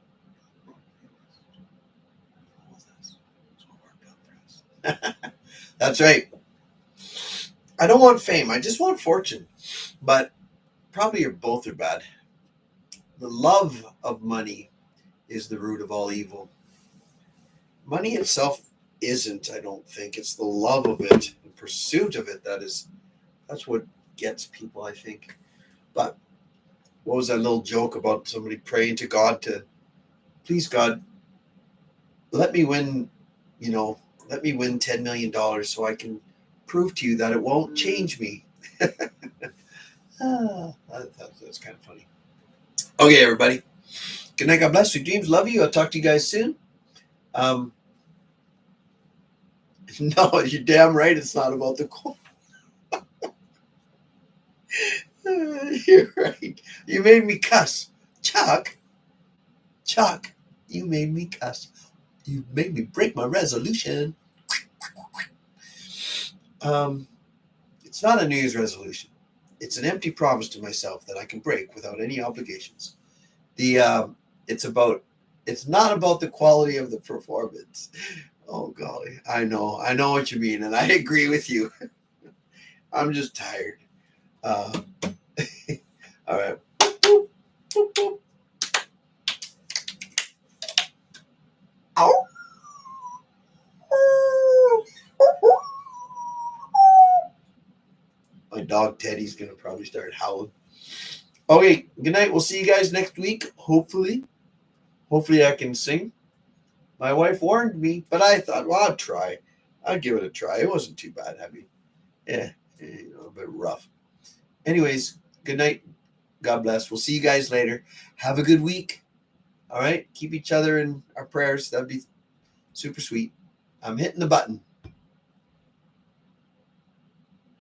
That's right. I don't want fame. I just want fortune. But probably both are bad. The love of money is the root of all evil. Money itself isn't, I don't think. It's the love of it, the pursuit of it that's what gets people, I think. But what was that little joke about somebody praying to God to, please God, let me win, let me win $10 million so I can prove to you that it won't change me. That's kind of funny. Okay, everybody. Good night. God bless. Sweet dreams. Love you. I'll talk to you guys soon. No, you're damn right. It's not about the cool. You're right. You made me cuss. Chuck, you made me cuss. You made me break my resolution. It's not a New Year's resolution. It's an empty promise to myself that I can break without any obligations. It's not about the quality of the performance. Oh golly, I know what you mean, and I agree with you. I'm just tired. All right. Ow. My dog Teddy's gonna probably start howling. Okay, good night. We'll see you guys next week. Hopefully I can sing. My wife warned me, but I thought, well, I'll try. I'll give it a try. It wasn't too bad, Abby. Yeah, a bit rough. Anyways, good night. God bless. We'll see you guys later. Have a good week. All right. Keep each other in our prayers. That'd be super sweet. I'm hitting the button.